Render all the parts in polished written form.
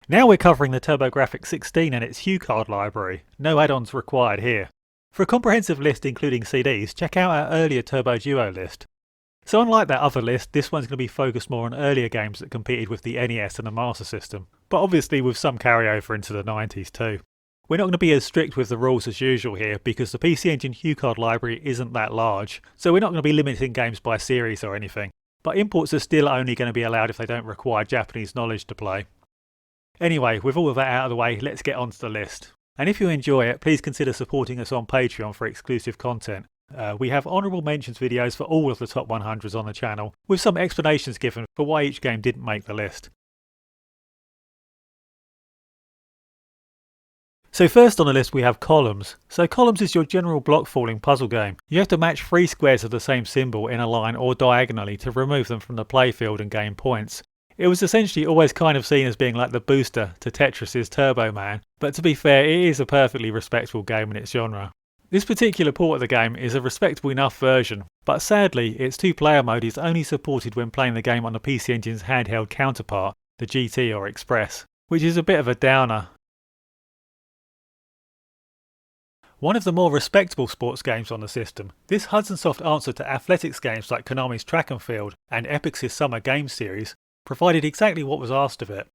Now we're covering the TurboGrafx-16 and its Hucard library, no add-ons required here. For a comprehensive list including CDs, check out our earlier Turbo Duo list. So unlike that other list, this one's going to be focused more on earlier games that competed with the NES and the Master System, but obviously with some carryover into the 90s too. We're not going to be as strict with the rules as usual here because the PC Engine Hucard library isn't that large, so we're not going to be limiting games by series or anything. But imports are still only going to be allowed if they don't require Japanese knowledge to play. Anyway, with all of that out of the way, let's get onto the list. And if you enjoy it, please consider supporting us on Patreon for exclusive content. We have honourable mentions videos for all of the top 100s on the channel, with some explanations given for why each game didn't make the list. So first on the list we have Columns. So Columns is your general block falling puzzle game. You have to match 3 squares of the same symbol in a line or diagonally to remove them from the playfield and gain points. It was essentially always kind of seen as being like the booster to Tetris's Bomberman, but to be fair, it is a perfectly respectable game in its genre. This particular port of the game is a respectable enough version, but sadly its 2-player mode is only supported when playing the game on the PC Engine's handheld counterpart, the GT or Express, which is a bit of a downer. One of the more respectable sports games on the system, this Hudson Soft answer to athletics games like Konami's Track and Field and Epyx's Summer Games series, provided exactly what was asked of it.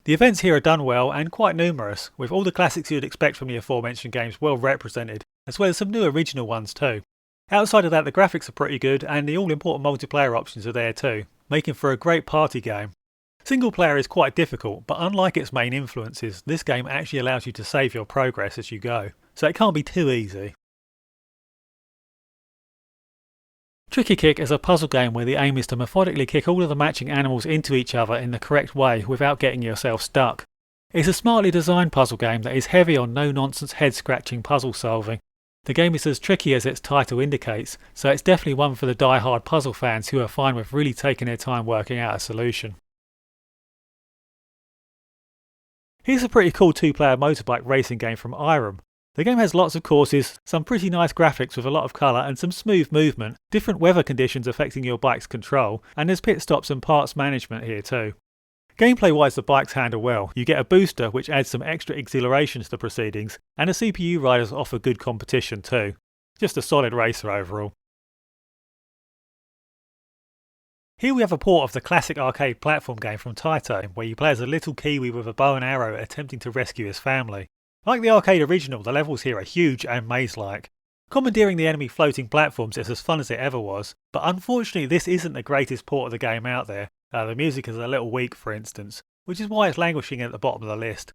The events here are done well and quite numerous, with all the classics you'd expect from the aforementioned games well represented, as well as some new original ones too. Outside of that, the graphics are pretty good and the all-important multiplayer options are there too, making for a great party game. Single player is quite difficult, but unlike its main influences, this game actually allows you to save your progress as you go, so it can't be too easy. Tricky Kick is a puzzle game where the aim is to methodically kick all of the matching animals into each other in the correct way without getting yourself stuck. It's a smartly designed puzzle game that is heavy on no-nonsense head-scratching puzzle solving. The game is as tricky as its title indicates, so it's definitely one for the die-hard puzzle fans who are fine with really taking their time working out a solution. Here's a pretty cool 2-player motorbike racing game from Irem. The game has lots of courses, some pretty nice graphics with a lot of colour and some smooth movement, different weather conditions affecting your bike's control, and there's pit stops and parts management here too. Gameplay wise the bikes handle well, you get a booster which adds some extra exhilaration to the proceedings, and the CPU riders offer good competition too. Just a solid racer overall. Here we have a port of the classic arcade platform game from Taito, where you play as a little Kiwi with a bow and arrow attempting to rescue his family. Like the arcade original, the levels here are huge and maze-like. Commandeering the enemy floating platforms is as fun as it ever was, but unfortunately this isn't the greatest port of the game out there. The music is a little weak for instance, which is why it's languishing at the bottom of the list.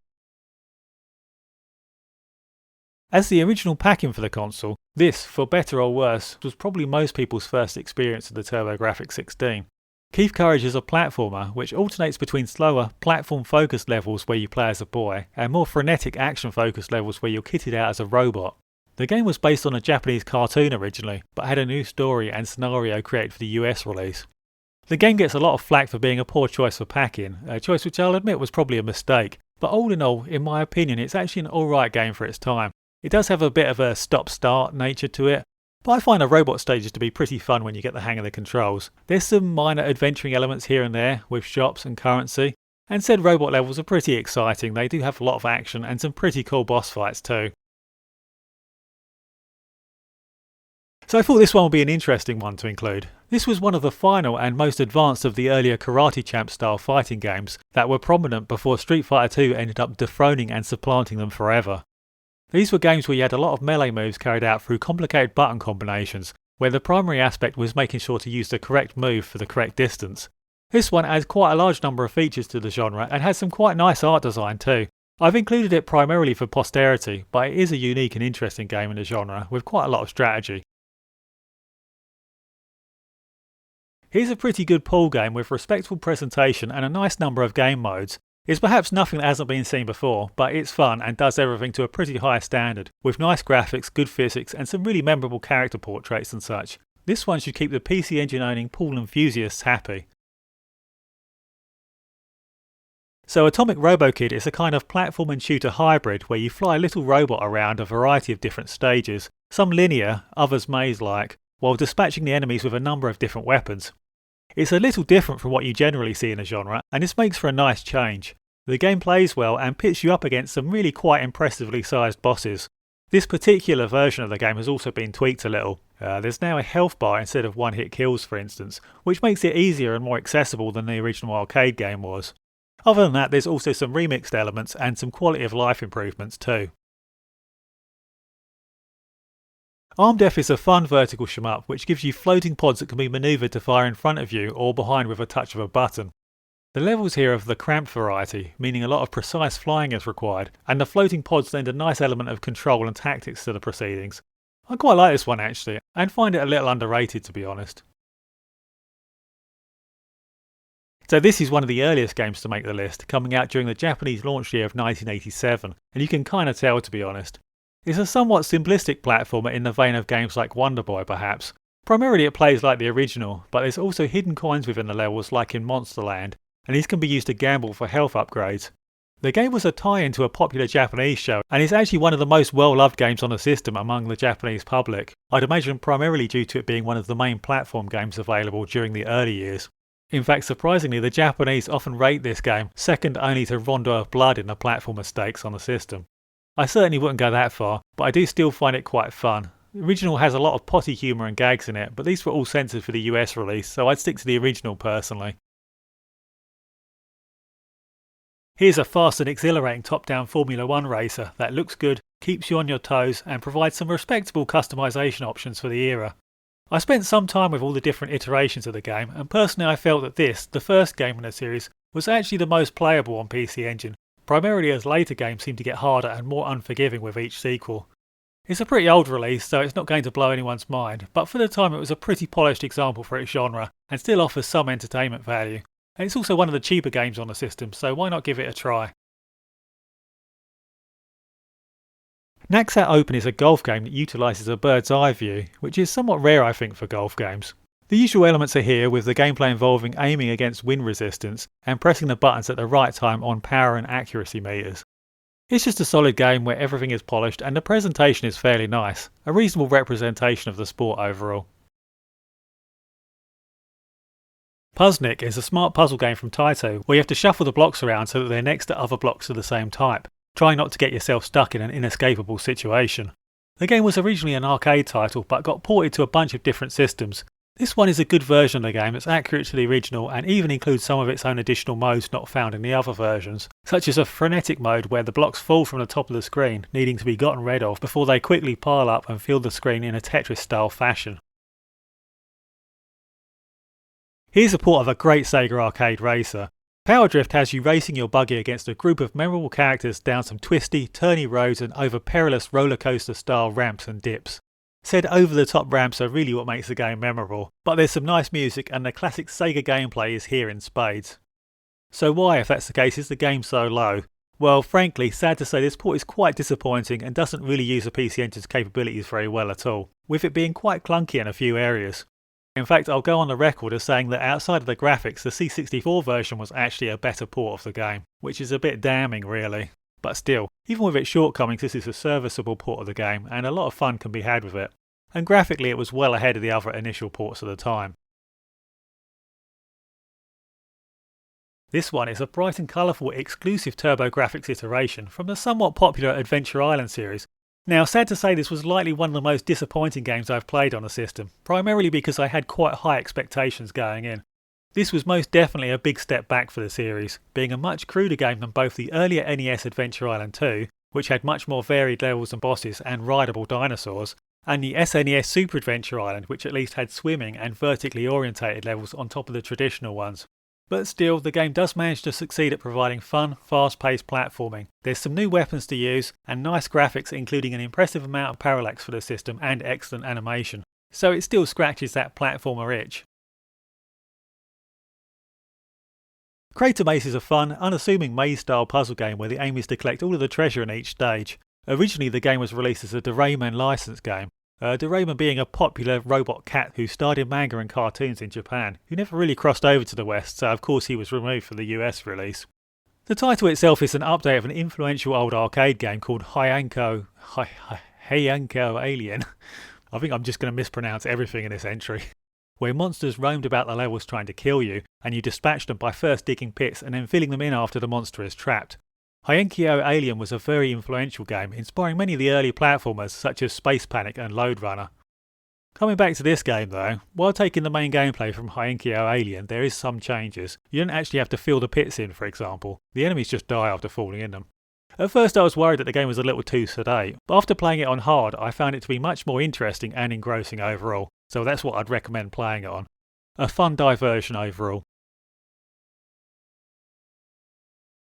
As the original packing for the console, this, for better or worse, was probably most people's first experience of the TurboGrafx-16. Keith Courage is a platformer which alternates between slower, platform-focused levels where you play as a boy, and more frenetic action-focused levels where you're kitted out as a robot. The game was based on a Japanese cartoon originally, but had a new story and scenario created for the US release. The game gets a lot of flack for being a poor choice for packing, a choice which I'll admit was probably a mistake, but all in all, in my opinion, it's actually an alright game for its time. It does have a bit of a stop-start nature to it, but I find the robot stages to be pretty fun when you get the hang of the controls. There's some minor adventuring elements here and there, with shops and currency, and said robot levels are pretty exciting. They do have a lot of action and some pretty cool boss fights too. So I thought this one would be an interesting one to include. This was one of the final and most advanced of the earlier Karate Champ style fighting games that were prominent before Street Fighter II ended up dethroning and supplanting them forever. These were games where you had a lot of melee moves carried out through complicated button combinations, where the primary aspect was making sure to use the correct move for the correct distance. This one adds quite a large number of features to the genre and has some quite nice art design too. I've included it primarily for posterity, but it is a unique and interesting game in the genre with quite a lot of strategy. Here's a pretty good pool game with respectful presentation and a nice number of game modes. It's perhaps nothing that hasn't been seen before, but it's fun and does everything to a pretty high standard, with nice graphics, good physics and some really memorable character portraits and such. This one should keep the PC Engine owning pool enthusiasts happy. So Atomic RoboKid is a kind of platform and shooter hybrid where you fly a little robot around a variety of different stages, some linear, others maze-like, while dispatching the enemies with a number of different weapons. It's a little different from what you generally see in the genre, and this makes for a nice change. The game plays well and pits you up against some really quite impressively sized bosses. This particular version of the game has also been tweaked a little. There's now a health bar instead of one-hit kills, for instance, which makes it easier and more accessible than the original arcade game was. Other than that, there's also some remixed elements and some quality of life improvements too. Armed F is a fun vertical shmup which gives you floating pods that can be manoeuvred to fire in front of you or behind with a touch of a button. The levels here are of the cramped variety, meaning a lot of precise flying is required, and the floating pods lend a nice element of control and tactics to the proceedings. I quite like this one actually, and find it a little underrated to be honest. So this is one of the earliest games to make the list, coming out during the Japanese launch year of 1987, and you can kinda tell to be honest. It's a somewhat simplistic platformer in the vein of games like Wonder Boy perhaps. Primarily it plays like the original, but there's also hidden coins within the levels like in Monsterland, and these can be used to gamble for health upgrades. The game was a tie-in to a popular Japanese show, and is actually one of the most well-loved games on the system among the Japanese public. I'd imagine primarily due to it being one of the main platform games available during the early years. In fact, surprisingly, the Japanese often rate this game second only to Rondo of Blood in the platformer stakes on the system. I certainly wouldn't go that far, but I do still find it quite fun. The original has a lot of potty humour and gags in it, but these were all censored for the US release, so I'd stick to the original personally. Here's a fast and exhilarating top-down Formula 1 racer that looks good, keeps you on your toes, and provides some respectable customization options for the era. I spent some time with all the different iterations of the game, and personally I felt that this, the first game in the series, was actually the most playable on PC Engine, primarily as later games seem to get harder and more unforgiving with each sequel. It's a pretty old release, so it's not going to blow anyone's mind, but for the time it was a pretty polished example for its genre, and still offers some entertainment value. And it's also one of the cheaper games on the system, so why not give it a try? Naxat Open is a golf game that utilises a bird's eye view, which is somewhat rare I think for golf games. The usual elements are here, with the gameplay involving aiming against wind resistance and pressing the buttons at the right time on power and accuracy meters. It's just a solid game where everything is polished and the presentation is fairly nice, a reasonable representation of the sport overall. Puzznic is a smart puzzle game from Taito where you have to shuffle the blocks around so that they're next to other blocks of the same type, trying not to get yourself stuck in an inescapable situation. The game was originally an arcade title but got ported to a bunch of different systems. This one is a good version of the game that's accurate to the original and even includes some of its own additional modes not found in the other versions, such as a frenetic mode where the blocks fall from the top of the screen, needing to be gotten rid of before they quickly pile up and fill the screen in a Tetris-style fashion. Here's a port of a great Sega arcade racer. Power Drift has you racing your buggy against a group of memorable characters down some twisty, turny roads and over perilous roller coaster style ramps and dips. Said over-the-top ramps are really what makes the game memorable, but there's some nice music and the classic Sega gameplay is here in spades. So why, if that's the case, is the game so low? Well, frankly, sad to say this port is quite disappointing and doesn't really use the PC Engine's capabilities very well at all, with it being quite clunky in a few areas. In fact, I'll go on the record as saying that outside of the graphics, the C64 version was actually a better port of the game, which is a bit damning really. But still, even with its shortcomings, this is a serviceable port of the game and a lot of fun can be had with it. And graphically it was well ahead of the other initial ports of the time. This one is a bright and colourful exclusive TurboGrafx iteration from the somewhat popular Adventure Island series. Now, sad to say this was likely one of the most disappointing games I've played on the system, primarily because I had quite high expectations going in. This was most definitely a big step back for the series, being a much cruder game than both the earlier NES Adventure Island 2, which had much more varied levels and bosses and rideable dinosaurs, and the SNES Super Adventure Island, which at least had swimming and vertically orientated levels on top of the traditional ones. But still, the game does manage to succeed at providing fun, fast-paced platforming. There's some new weapons to use, and nice graphics including an impressive amount of parallax for the system and excellent animation. So it still scratches that platformer itch. Crater Maze is a fun, unassuming maze-style puzzle game where the aim is to collect all of the treasure in each stage. Originally the game was released as a Doraemon licensed game. Doraemon being a popular robot cat who starred in manga and cartoons in Japan, who never really crossed over to the West, so of course he was removed for the US release. The title itself is an update of an influential old arcade game called Hyanko Alien. I think I'm just going to mispronounce everything in this entry. where monsters roamed about the levels trying to kill you, and you dispatched them by first digging pits and then filling them in after the monster is trapped. Hyenkyo Alien was a very influential game, inspiring many of the early platformers such as Space Panic and Lode Runner. Coming back to this game though, while taking the main gameplay from Hyenkyo Alien, there is some changes. You don't actually have to fill the pits in, for example. The enemies just die after falling in them. At first I was worried that the game was a little too sedate, but after playing it on hard I found it to be much more interesting and engrossing overall, so that's what I'd recommend playing it on. A fun diversion overall.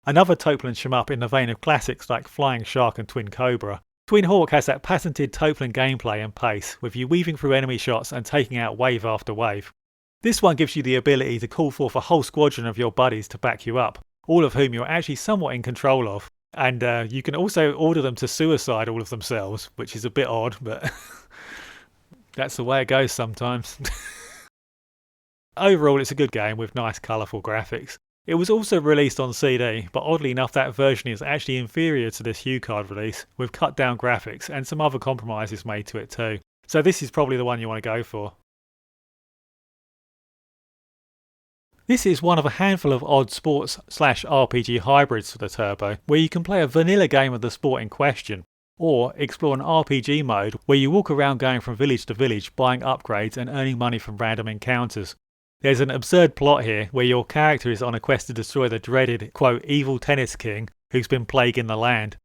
Another Toaplan shmup in the vein of classics like Flying Shark and Twin Cobra. Twin Hawk has that patented Toaplan gameplay and pace, with you weaving through enemy shots and taking out wave after wave. This one gives you the ability to call forth a whole squadron of your buddies to back you up, all of whom you're actually somewhat in control of. And you can also order them to suicide all of themselves, which is a bit odd, but that's the way it goes sometimes. Overall, it's a good game with nice colourful graphics. It was also released on CD, but oddly enough that version is actually inferior to this Hucard release, with cut down graphics and some other compromises made to it too. So this is probably the one you want to go for. This is one of a handful of odd sports/RPG hybrids for the Turbo, where you can play a vanilla game of the sport in question, or explore an RPG mode where you walk around going from village to village buying upgrades and earning money from random encounters. There's an absurd plot here where your character is on a quest to destroy the dreaded, quote, evil tennis king who's been plaguing the land.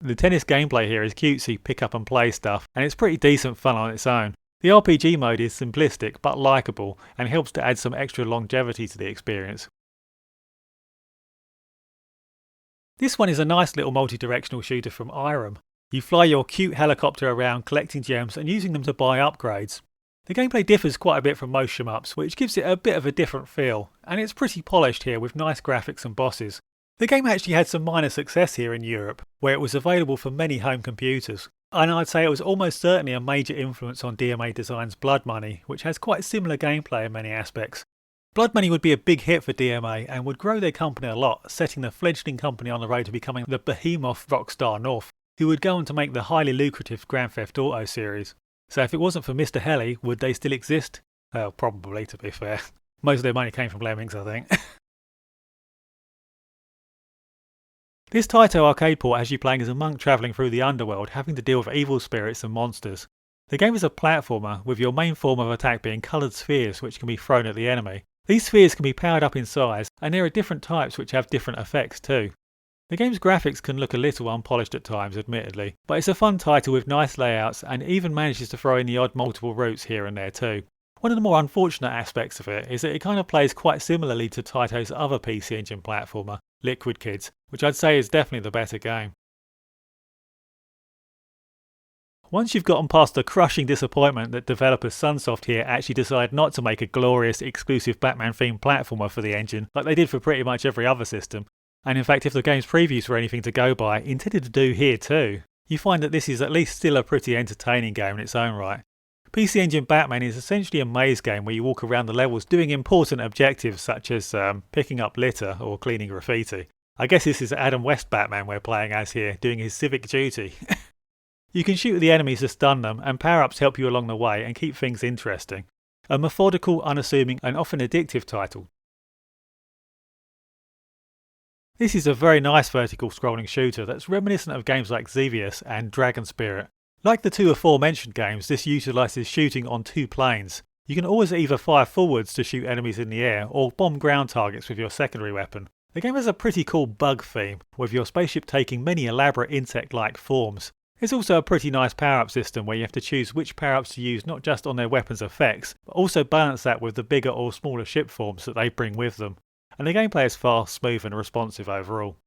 The tennis gameplay here is cutesy pick up and play stuff, and it's pretty decent fun on its own. The RPG mode is simplistic but likeable and helps to add some extra longevity to the experience. This one is a nice little multi-directional shooter from Irem. You fly your cute helicopter around collecting gems and using them to buy upgrades. The gameplay differs quite a bit from most shmups, which gives it a bit of a different feel, and it's pretty polished here with nice graphics and bosses. The game actually had some minor success here in Europe, where it was available for many home computers, and I'd say it was almost certainly a major influence on DMA Design's Blood Money, which has quite similar gameplay in many aspects. Blood Money would be a big hit for DMA and would grow their company a lot, setting the fledgling company on the road to becoming the behemoth Rockstar North, who would go on to make the highly lucrative Grand Theft Auto series. So if it wasn't for Mr. Helly, would they still exist? Well, probably, to be fair. Most of their money came from Lemmings, I think. This Taito arcade port has you playing as a monk travelling through the underworld, having to deal with evil spirits and monsters. The game is a platformer, with your main form of attack being coloured spheres which can be thrown at the enemy. These spheres can be powered up in size, and there are different types which have different effects too. The game's graphics can look a little unpolished at times, admittedly, but it's a fun title with nice layouts and even manages to throw in the odd multiple routes here and there too. One of the more unfortunate aspects of it is that it kind of plays quite similarly to Taito's other PC Engine platformer, Liquid Kids, which I'd say is definitely the better game. Once you've gotten past the crushing disappointment that developers Sunsoft here actually decided not to make a glorious exclusive Batman themed platformer for the engine like they did for pretty much every other system, and in fact if the game's previews were anything to go by, intended to do here too, you find that this is at least still a pretty entertaining game in its own right. PC Engine Batman is essentially a maze game where you walk around the levels doing important objectives such as picking up litter or cleaning graffiti. I guess this is Adam West Batman we're playing as here, doing his civic duty. You can shoot at the enemies to stun them, and power-ups help you along the way and keep things interesting. A methodical, unassuming and often addictive title. This is a very nice vertical scrolling shooter that's reminiscent of games like Xevious and Dragon Spirit. Like the two aforementioned games, this utilises shooting on two planes. You can always either fire forwards to shoot enemies in the air or bomb ground targets with your secondary weapon. The game has a pretty cool bug theme, with your spaceship taking many elaborate insect-like forms. There's also a pretty nice power-up system where you have to choose which power-ups to use not just on their weapons' effects, but also balance that with the bigger or smaller ship forms that they bring with them. And the gameplay is fast, smooth and responsive overall.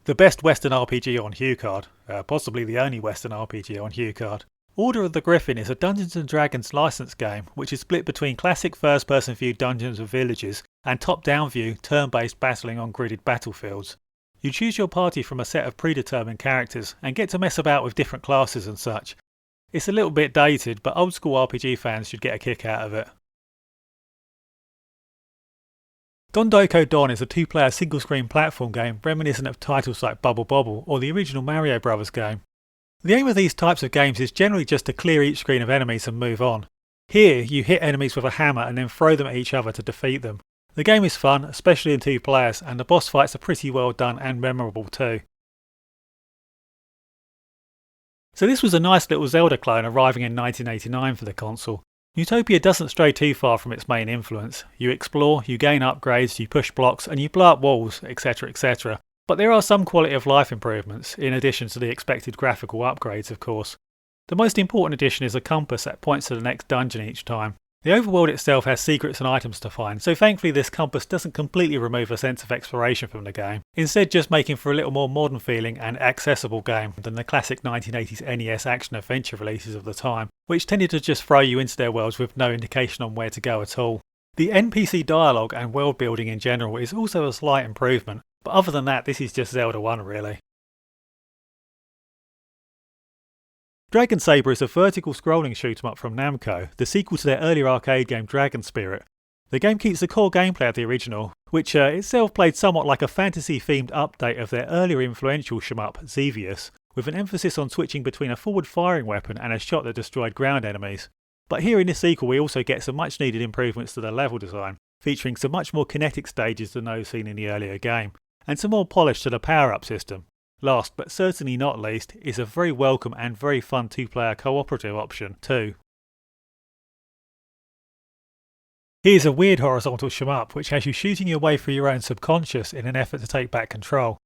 The best Western RPG on Hucard, possibly the only Western RPG on Hucard. Order of the Griffin is a Dungeons & Dragons licensed game which is split between classic first-person view dungeons and villages and top-down view turn-based battling on gridded battlefields. You choose your party from a set of predetermined characters and get to mess about with different classes and such. It's a little bit dated, but old school RPG fans should get a kick out of it. Dondoko Don is a two-player single-screen platform game reminiscent of titles like Bubble Bobble or the original Mario Brothers game. The aim of these types of games is generally just to clear each screen of enemies and move on. Here, you hit enemies with a hammer and then throw them at each other to defeat them. The game is fun, especially in 2 players, and the boss fights are pretty well done and memorable too. So this was a nice little Zelda clone arriving in 1989 for the console. Utopia doesn't stray too far from its main influence. You explore, you gain upgrades, you push blocks, and you blow up walls, etc, etc. But there are some quality of life improvements, in addition to the expected graphical upgrades of course. The most important addition is a compass that points to the next dungeon each time. The overworld itself has secrets and items to find, so thankfully this compass doesn't completely remove a sense of exploration from the game, instead just making for a little more modern feeling and accessible game than the classic 1980s NES action-adventure releases of the time, which tended to just throw you into their worlds with no indication on where to go at all. The NPC dialogue and world building in general is also a slight improvement, but other than that this is just Zelda 1 really. Dragon Saber is a vertical scrolling shoot 'em up from Namco, the sequel to their earlier arcade game Dragon Spirit. The game keeps the core gameplay of the original, which itself played somewhat like a fantasy-themed update of their earlier influential shmup, Xevious, with an emphasis on switching between a forward-firing weapon and a shot that destroyed ground enemies. But here in this sequel we also get some much-needed improvements to the level design, featuring some much more kinetic stages than those seen in the earlier game, and some more polish to the power-up system. Last, but certainly not least, is a very welcome and very fun 2-player cooperative option too. Here's a weird horizontal shmup which has you shooting your way through your own subconscious in an effort to take back control.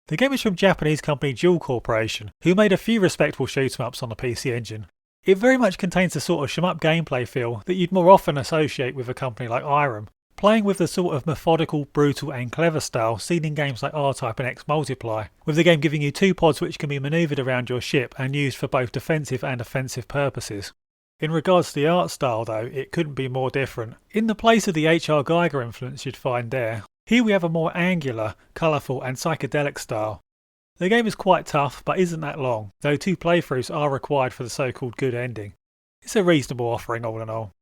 The game is from Japanese company Jewel Corporation, who made a few respectable shoot-em-ups on the PC Engine. It very much contains the sort of shmup gameplay feel that you'd more often associate with a company like Irem, playing with the sort of methodical, brutal and clever style seen in games like R-Type and X-Multiply, with the game giving you 2 pods which can be manoeuvred around your ship and used for both defensive and offensive purposes. In regards to the art style though, it couldn't be more different. In the place of the H.R. Geiger influence you'd find there, here we have a more angular, colourful and psychedelic style. The game is quite tough but isn't that long, though 2 playthroughs are required for the so-called good ending. It's a reasonable offering all in all.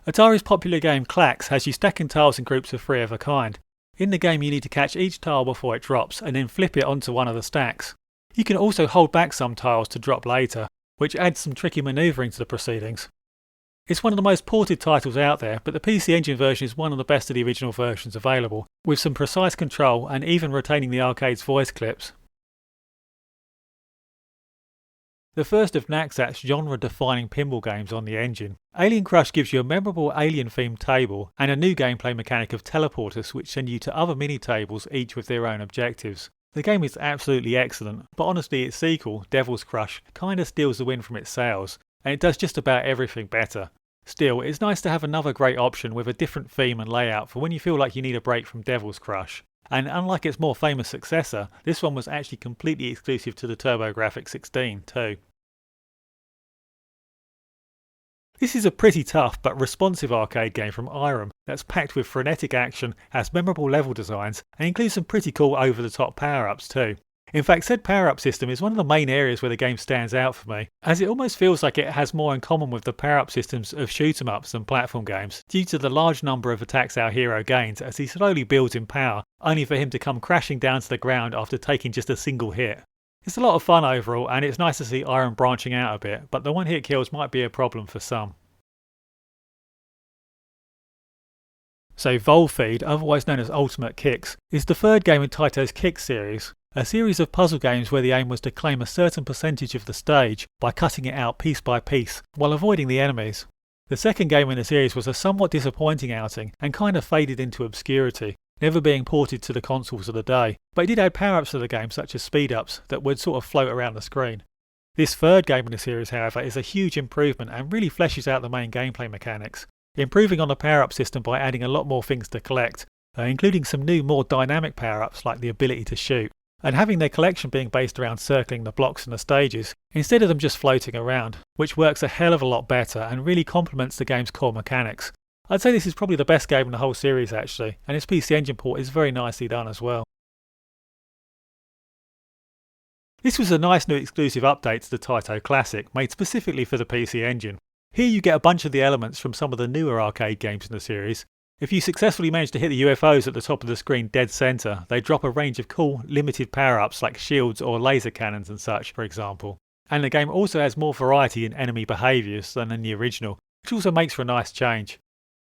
Atari's popular game Clax has you stacking tiles in groups of 3 of a kind. In the game you need to catch each tile before it drops and then flip it onto one of the stacks. You can also hold back some tiles to drop later, which adds some tricky manoeuvring to the proceedings. It's one of the most ported titles out there, but the PC Engine version is one of the best of the original versions available, with some precise control and even retaining the arcade's voice clips. The first of Naxat's genre-defining pinball games on the engine, Alien Crush gives you a memorable alien-themed table and a new gameplay mechanic of teleporters which send you to other mini-tables each with their own objectives. The game is absolutely excellent, but honestly its sequel, Devil's Crush, kinda steals the win from its sales, and it does just about everything better. Still, it's nice to have another great option with a different theme and layout for when you feel like you need a break from Devil's Crush. And unlike its more famous successor, this one was actually completely exclusive to the TurboGrafx-16 too. This is a pretty tough but responsive arcade game from Irem that's packed with frenetic action, has memorable level designs, and includes some pretty cool over-the-top power-ups too. In fact, said power-up system is one of the main areas where the game stands out for me, as it almost feels like it has more in common with the power-up systems of shoot-em-ups than platform games, due to the large number of attacks our hero gains as he slowly builds in power, only for him to come crashing down to the ground after taking just a single hit. It's a lot of fun overall, and it's nice to see Irem branching out a bit, but the one-hit kills might be a problem for some. So Volfeed, otherwise known as Ultimate Kicks, is the third game in Taito's Kicks series, a series of puzzle games where the aim was to claim a certain percentage of the stage by cutting it out piece by piece, while avoiding the enemies. The second game in the series was a somewhat disappointing outing, and kind of faded into obscurity, never being ported to the consoles of the day, but it did add power-ups to the game such as speed-ups that would sort of float around the screen. This third game in the series, however, is a huge improvement and really fleshes out the main gameplay mechanics, improving on the power-up system by adding a lot more things to collect, including some new more dynamic power-ups like the ability to shoot, and having their collection being based around circling the blocks and the stages, instead of them just floating around, which works a hell of a lot better and really complements the game's core mechanics. I'd say this is probably the best game in the whole series actually, and its PC Engine port is very nicely done as well. This was a nice new exclusive update to the Taito Classic, made specifically for the PC Engine. Here you get a bunch of the elements from some of the newer arcade games in the series, If you successfully manage to hit the UFOs at the top of the screen dead center, they drop a range of cool, limited power-ups like shields or laser cannons and such, for example. And the game also has more variety in enemy behaviours than in the original, which also makes for a nice change.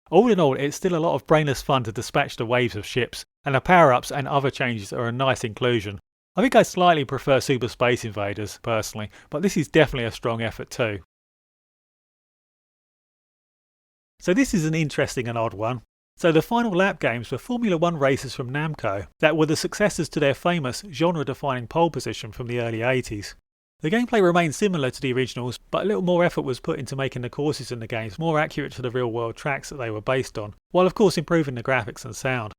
All in all, it's still a lot of brainless fun to dispatch the waves of ships, and the power-ups and other changes are a nice inclusion. I think I slightly prefer Super Space Invaders, personally, but this is definitely a strong effort too. So this is an interesting and odd one. So the final lap games were Formula 1 races from Namco that were the successors to their famous genre-defining pole position from the early 80s. The gameplay remained similar to the originals, but a little more effort was put into making the courses in the games more accurate to the real-world tracks that they were based on, while of course improving the graphics and sound.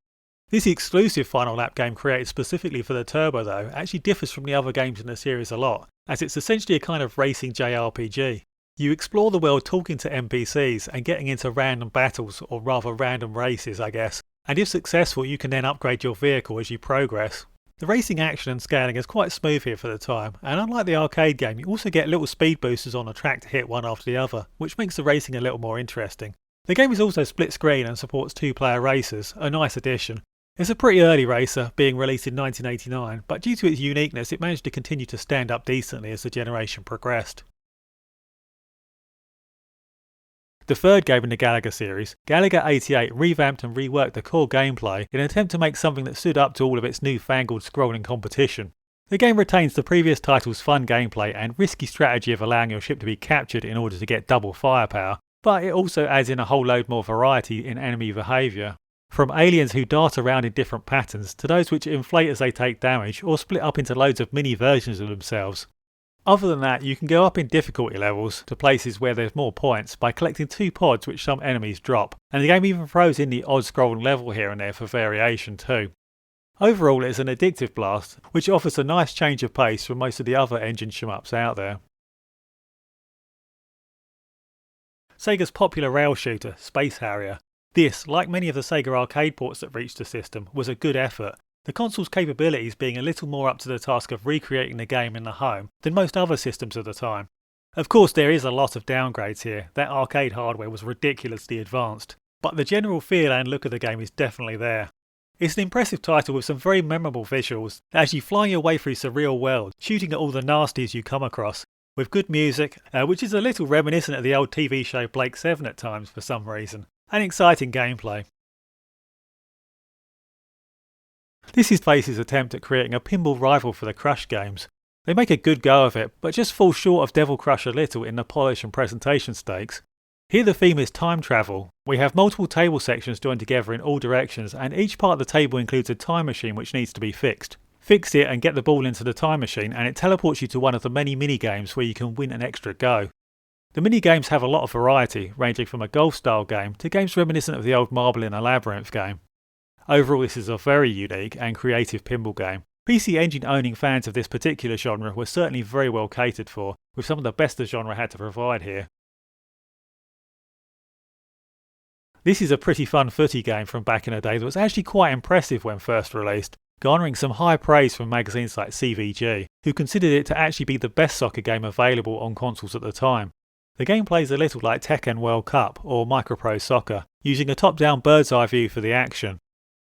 This exclusive final lap game created specifically for the Turbo though actually differs from the other games in the series a lot, as it's essentially a kind of racing JRPG. You explore the world talking to NPCs and getting into random battles, or rather random races I guess, and if successful you can then upgrade your vehicle as you progress. The racing action and scaling is quite smooth here for the time, and unlike the arcade game you also get little speed boosters on the track to hit one after the other, which makes the racing a little more interesting. The game is also split screen and supports 2-player races, a nice addition. It's a pretty early racer, being released in 1989, but due to its uniqueness it managed to continue to stand up decently as the generation progressed. The third game in the Galaga series, Galaga 88 revamped and reworked the core gameplay in an attempt to make something that stood up to all of its newfangled scrolling competition. The game retains the previous title's fun gameplay and risky strategy of allowing your ship to be captured in order to get double firepower, but it also adds in a whole load more variety in enemy behaviour. From aliens who dart around in different patterns to those which inflate as they take damage or split up into loads of mini versions of themselves. Other than that, you can go up in difficulty levels to places where there's more points by collecting 2 pods which some enemies drop, and the game even throws in the odd scrolling level here and there for variation too. Overall it's an addictive blast, which offers a nice change of pace from most of the other engine shmups out there. Sega's popular rail shooter, Space Harrier. This, like many of the Sega arcade ports that reached the system, was a good effort, the console's capabilities being a little more up to the task of recreating the game in the home than most other systems of the time. Of course there is a lot of downgrades here, that arcade hardware was ridiculously advanced, but the general feel and look of the game is definitely there. It's an impressive title with some very memorable visuals, as you fly your way through surreal world, shooting at all the nasties you come across, with good music, which is a little reminiscent of the old TV show Blake 7 at times for some reason, and exciting gameplay. This is Face's attempt at creating a pinball rival for the Crush games. They make a good go of it, but just fall short of Devil Crush a little in the polish and presentation stakes. Here the theme is time travel. We have multiple table sections joined together in all directions, and each part of the table includes a time machine which needs to be fixed. Fix it and get the ball into the time machine and it teleports you to one of the many mini-games where you can win an extra go. The mini-games have a lot of variety, ranging from a golf-style game to games reminiscent of the old Marble in a Labyrinth game. Overall this is a very unique and creative pinball game. PC Engine owning fans of this particular genre were certainly very well catered for, with some of the best the genre had to provide here. This is a pretty fun footy game from back in the day that was actually quite impressive when first released, garnering some high praise from magazines like CVG, who considered it to actually be the best soccer game available on consoles at the time. The game plays a little like Tekken World Cup or Micropro Soccer, using a top-down bird's eye view for the action.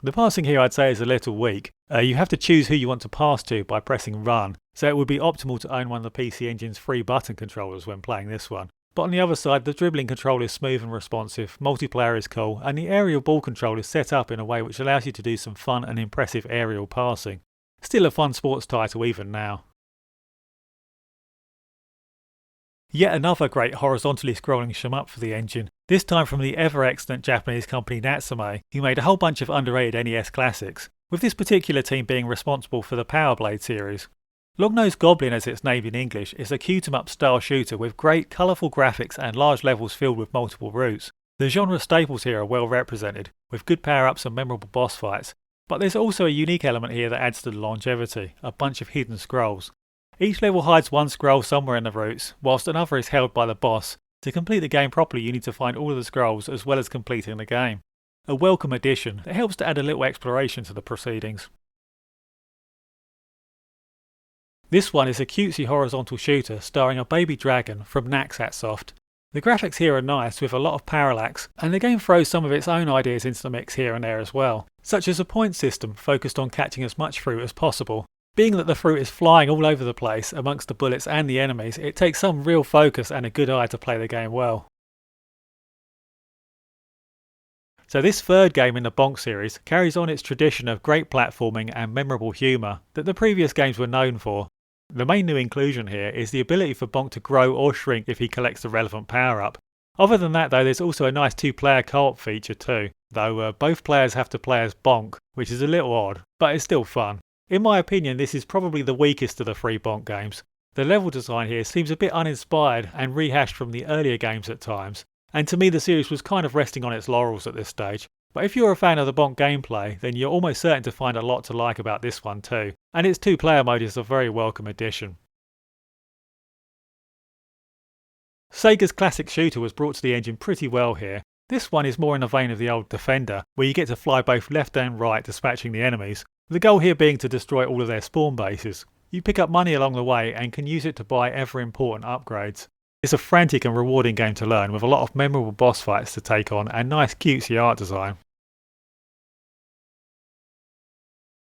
The passing here I'd say is a little weak. You have to choose who you want to pass to by pressing run, so it would be optimal to own one of the PC Engine's free button controllers when playing this one. But on the other side, the dribbling control is smooth and responsive, multiplayer is cool, and the aerial ball control is set up in a way which allows you to do some fun and impressive aerial passing. Still a fun sports title even now. Yet another great horizontally scrolling shmup for the Engine, this time from the ever excellent Japanese company Natsume, who made a whole bunch of underrated NES classics, with this particular team being responsible for the Power Blade series. Long-Nosed Goblin, as it's named in English, is a cute-em-up style shooter with great colourful graphics and large levels filled with multiple routes. The genre staples here are well represented, with good power-ups and memorable boss fights, but there's also a unique element here that adds to the longevity, a bunch of hidden scrolls. Each level hides one scroll somewhere in the routes, whilst another is held by the boss. To complete the game properly you need to find all of the scrolls as well as completing the game. A welcome addition that helps to add a little exploration to the proceedings. This one is a cutesy horizontal shooter starring a baby dragon from Naxatsoft. The graphics here are nice with a lot of parallax, and the game throws some of its own ideas into the mix here and there as well, such as a point system focused on catching as much fruit as possible. Being that the fruit is flying all over the place amongst the bullets and the enemies, it takes some real focus and a good eye to play the game well. So this third game in the Bonk series carries on its tradition of great platforming and memorable humour that the previous games were known for. The main new inclusion here is the ability for Bonk to grow or shrink if he collects the relevant power up. Other than that though, there's also a nice 2-player co-op feature too, though both players have to play as Bonk, which is a little odd, but it's still fun. In my opinion, this is probably the weakest of the 3 Bonk games. The level design here seems a bit uninspired and rehashed from the earlier games at times, and to me the series was kind of resting on its laurels at this stage. But if you're a fan of the Bonk gameplay, then you're almost certain to find a lot to like about this one too, and its 2-player mode is a very welcome addition. Sega's classic shooter was brought to the engine pretty well here. This one is more in the vein of the old Defender, where you get to fly both left and right dispatching the enemies, the goal here being to destroy all of their spawn bases. You pick up money along the way and can use it to buy ever important upgrades. It's a frantic and rewarding game to learn with a lot of memorable boss fights to take on and nice cutesy art design.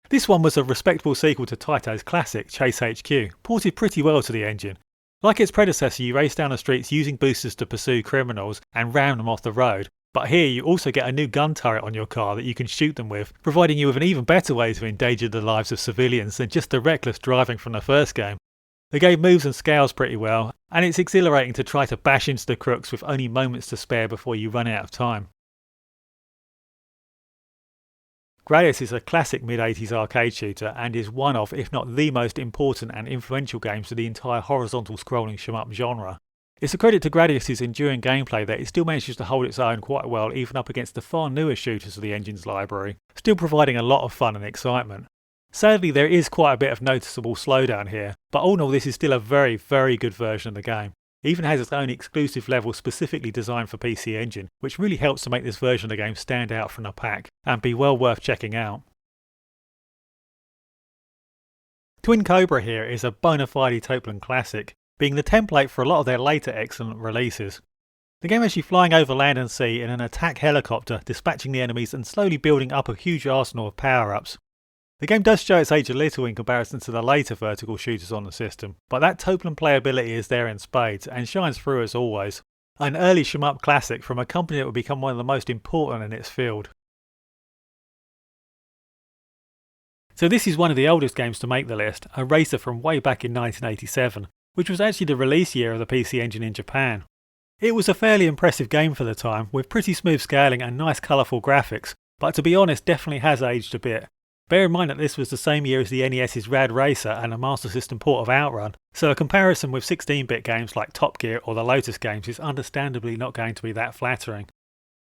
This one was a respectable sequel to Taito's classic Chase HQ, ported pretty well to the engine. Like its predecessor, you race down the streets using boosters to pursue criminals and ram them off the road, but here you also get a new gun turret on your car that you can shoot them with, providing you with an even better way to endanger the lives of civilians than just the reckless driving from the first game. The game moves and scales pretty well, and it's exhilarating to try to bash into the crooks with only moments to spare before you run out of time. Gradius is a classic mid-80s arcade shooter and is one of, if not the most important and influential games of the entire horizontal scrolling shmup genre. It's a credit to Gradius' enduring gameplay that it still manages to hold its own quite well even up against the far newer shooters of the engine's library, still providing a lot of fun and excitement. Sadly, there is quite a bit of noticeable slowdown here, but all in all this is still a very, very good version of the game. It even has its own exclusive level specifically designed for PC Engine, which really helps to make this version of the game stand out from the pack, and be well worth checking out. Twin Cobra here is a bona fide Toaplan classic, being the template for a lot of their later excellent releases. The game has you flying over land and sea in an attack helicopter, dispatching the enemies and slowly building up a huge arsenal of power-ups. The game does show its age a little in comparison to the later vertical shooters on the system, but that Toaplan playability is there in spades and shines through as always. An early shmup classic from a company that would become one of the most important in its field. So this is one of the oldest games to make the list, a racer from way back in 1987, which was actually the release year of the PC Engine in Japan. It was a fairly impressive game for the time, with pretty smooth scaling and nice colourful graphics, but to be honest definitely has aged a bit. Bear in mind that this was the same year as the NES's Rad Racer and a Master System port of Outrun, so a comparison with 16-bit games like Top Gear or the Lotus games is understandably not going to be that flattering.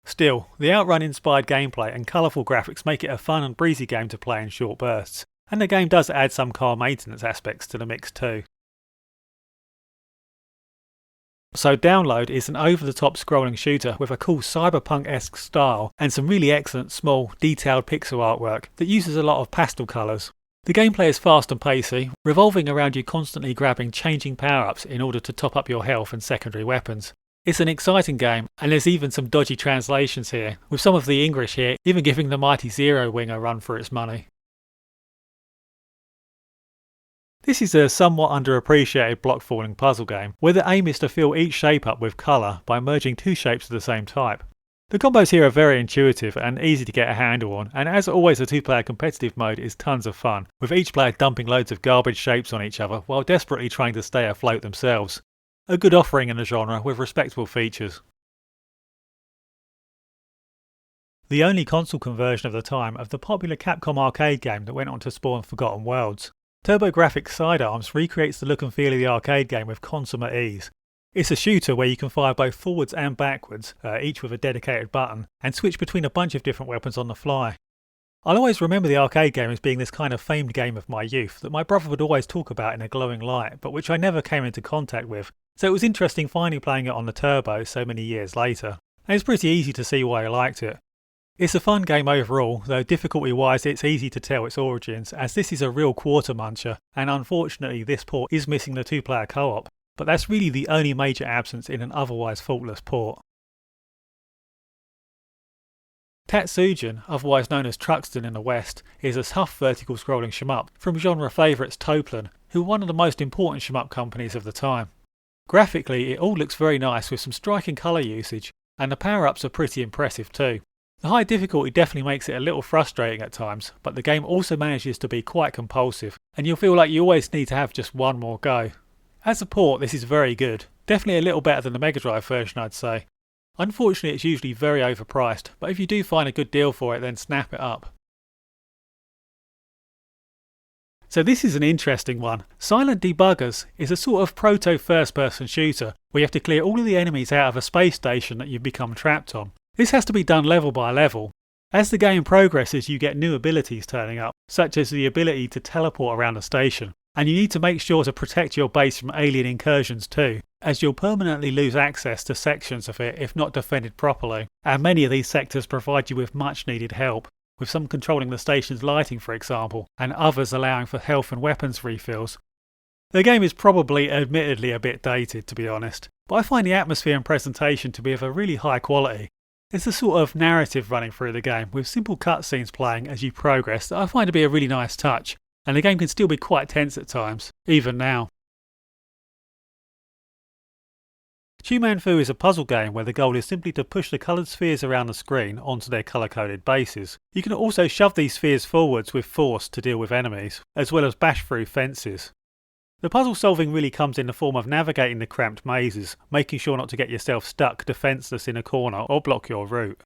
Still, the Outrun-inspired gameplay and colourful graphics make it a fun and breezy game to play in short bursts, and the game does add some car maintenance aspects to the mix too. So Download is an over-the-top scrolling shooter with a cool cyberpunk-esque style and some really excellent small, detailed pixel artwork that uses a lot of pastel colours. The gameplay is fast and pacey, revolving around you constantly grabbing changing power-ups in order to top up your health and secondary weapons. It's an exciting game, and there's even some dodgy translations here, with some of the English here even giving the mighty Zero Wing a run for its money. This is a somewhat underappreciated block falling puzzle game, where the aim is to fill each shape up with colour by merging two shapes of the same type. The combos here are very intuitive and easy to get a handle on, and as always the 2-player competitive mode is tons of fun, with each player dumping loads of garbage shapes on each other while desperately trying to stay afloat themselves. A good offering in the genre with respectable features. The only console conversion of the time of the popular Capcom arcade game that went on to spawn Forgotten Worlds. TurboGrafx Sidearms recreates the look and feel of the arcade game with consummate ease. It's a shooter where you can fire both forwards and backwards, each with a dedicated button, and switch between a bunch of different weapons on the fly. I'll always remember the arcade game as being this kind of famed game of my youth that my brother would always talk about in a glowing light, but which I never came into contact with, so it was interesting finally playing it on the Turbo so many years later. And it's pretty easy to see why I liked it. It's a fun game overall, though difficulty-wise it's easy to tell its origins, as this is a real quarter muncher, and unfortunately this port is missing the 2-player co-op. but that's really the only major absence in an otherwise faultless port. Tatsujin, otherwise known as Truxton in the West, is a tough vertical scrolling shmup from genre favourites Toplan, who were one of the most important shmup companies of the time. Graphically, it all looks very nice with some striking colour usage, and the power-ups are pretty impressive too. The high difficulty definitely makes it a little frustrating at times, but the game also manages to be quite compulsive, and you'll feel like you always need to have just one more go. As a port, this is very good, definitely a little better than the Mega Drive version I'd say. Unfortunately, it's usually very overpriced, but if you do find a good deal for it, then snap it up. So this is an interesting one. Silent Debuggers is a sort of proto first-person shooter where you have to clear all of the enemies out of a space station that you've become trapped on. This has to be done level by level. As the game progresses, you get new abilities turning up, such as the ability to teleport around the station, and you need to make sure to protect your base from alien incursions too, as you'll permanently lose access to sections of it if not defended properly, and many of these sectors provide you with much needed help, with some controlling the station's lighting for example, and others allowing for health and weapons refills. The game is probably admittedly a bit dated to be honest, but I find the atmosphere and presentation to be of a really high quality. There's a sort of narrative running through the game with simple cutscenes playing as you progress that I find to be a really nice touch, and the game can still be quite tense at times, even now. Chuman Fu is a puzzle game where the goal is simply to push the coloured spheres around the screen onto their colour-coded bases. You can also shove these spheres forwards with force to deal with enemies, as well as bash through fences. The puzzle solving really comes in the form of navigating the cramped mazes, making sure not to get yourself stuck defenceless in a corner or block your route.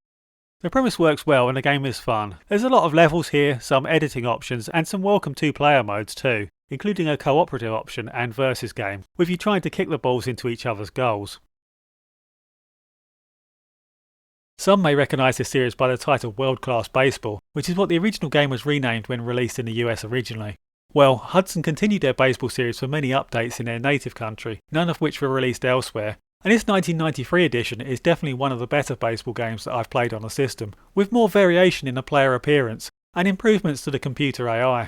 The premise works well and the game is fun. There's a lot of levels here, some editing options and some welcome two-player modes too, including a cooperative option and versus game, with you trying to kick the balls into each other's goals. Some may recognise this series by the title World Class Baseball, which is what the original game was renamed when released in the US originally. Well, Hudson continued their baseball series for many updates in their native country, none of which were released elsewhere, and this 1993 edition is definitely one of the better baseball games that I've played on the system, with more variation in the player appearance, and improvements to the computer AI.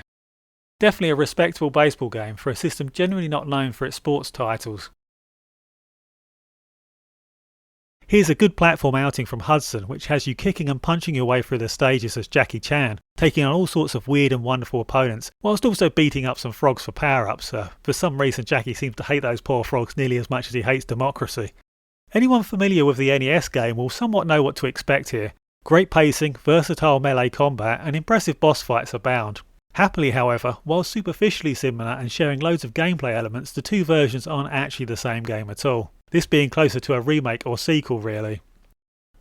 Definitely a respectable baseball game for a system generally not known for its sports titles. Here's a good platform outing from Hudson, which has you kicking and punching your way through the stages as Jackie Chan, taking on all sorts of weird and wonderful opponents, whilst also beating up some frogs for power-ups. For some reason Jackie seems to hate those poor frogs nearly as much as he hates democracy. Anyone familiar with the NES game will somewhat know what to expect here. Great pacing, versatile melee combat and impressive boss fights abound. Happily however, while superficially similar and sharing loads of gameplay elements, the two versions aren't actually the same game at all. This being closer to a remake or sequel really.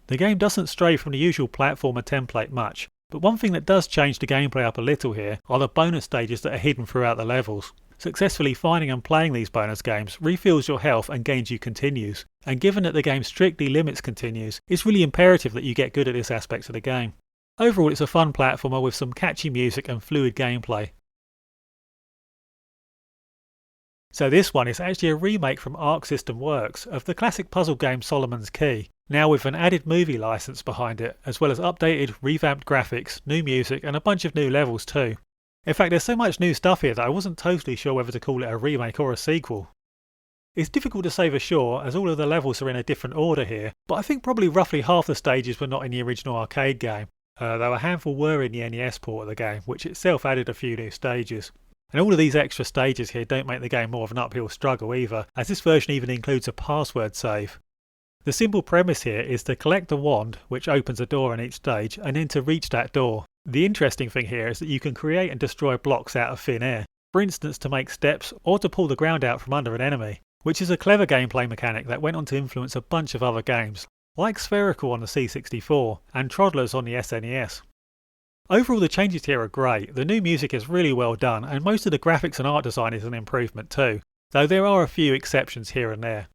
The game doesn't stray from the usual platformer template much, but one thing that does change the gameplay up a little here are the bonus stages that are hidden throughout the levels. Successfully finding and playing these bonus games refills your health and gains you continues, and given that the game strictly limits continues, it's really imperative that you get good at this aspect of the game. Overall it's a fun platformer with some catchy music and fluid gameplay. So this one is actually a remake from Arc System Works of the classic puzzle game Solomon's Key, now with an added movie license behind it, as well as updated, revamped graphics, new music and a bunch of new levels too. In fact there's so much new stuff here that I wasn't totally sure whether to call it a remake or a sequel. It's difficult to say for sure as all of the levels are in a different order here, but I think probably roughly half the stages were not in the original arcade game, though a handful were in the NES port of the game, which itself added a few new stages. And all of these extra stages here don't make the game more of an uphill struggle either, as this version even includes a password save. The simple premise here is to collect a wand, which opens a door in each stage, and then to reach that door. The interesting thing here is that you can create and destroy blocks out of thin air, for instance to make steps or to pull the ground out from under an enemy, which is a clever gameplay mechanic that went on to influence a bunch of other games, like Spherical on the C64 and Troddlers on the SNES. Overall the changes here are great, the new music is really well done and most of the graphics and art design is an improvement too, though there are a few exceptions here and there.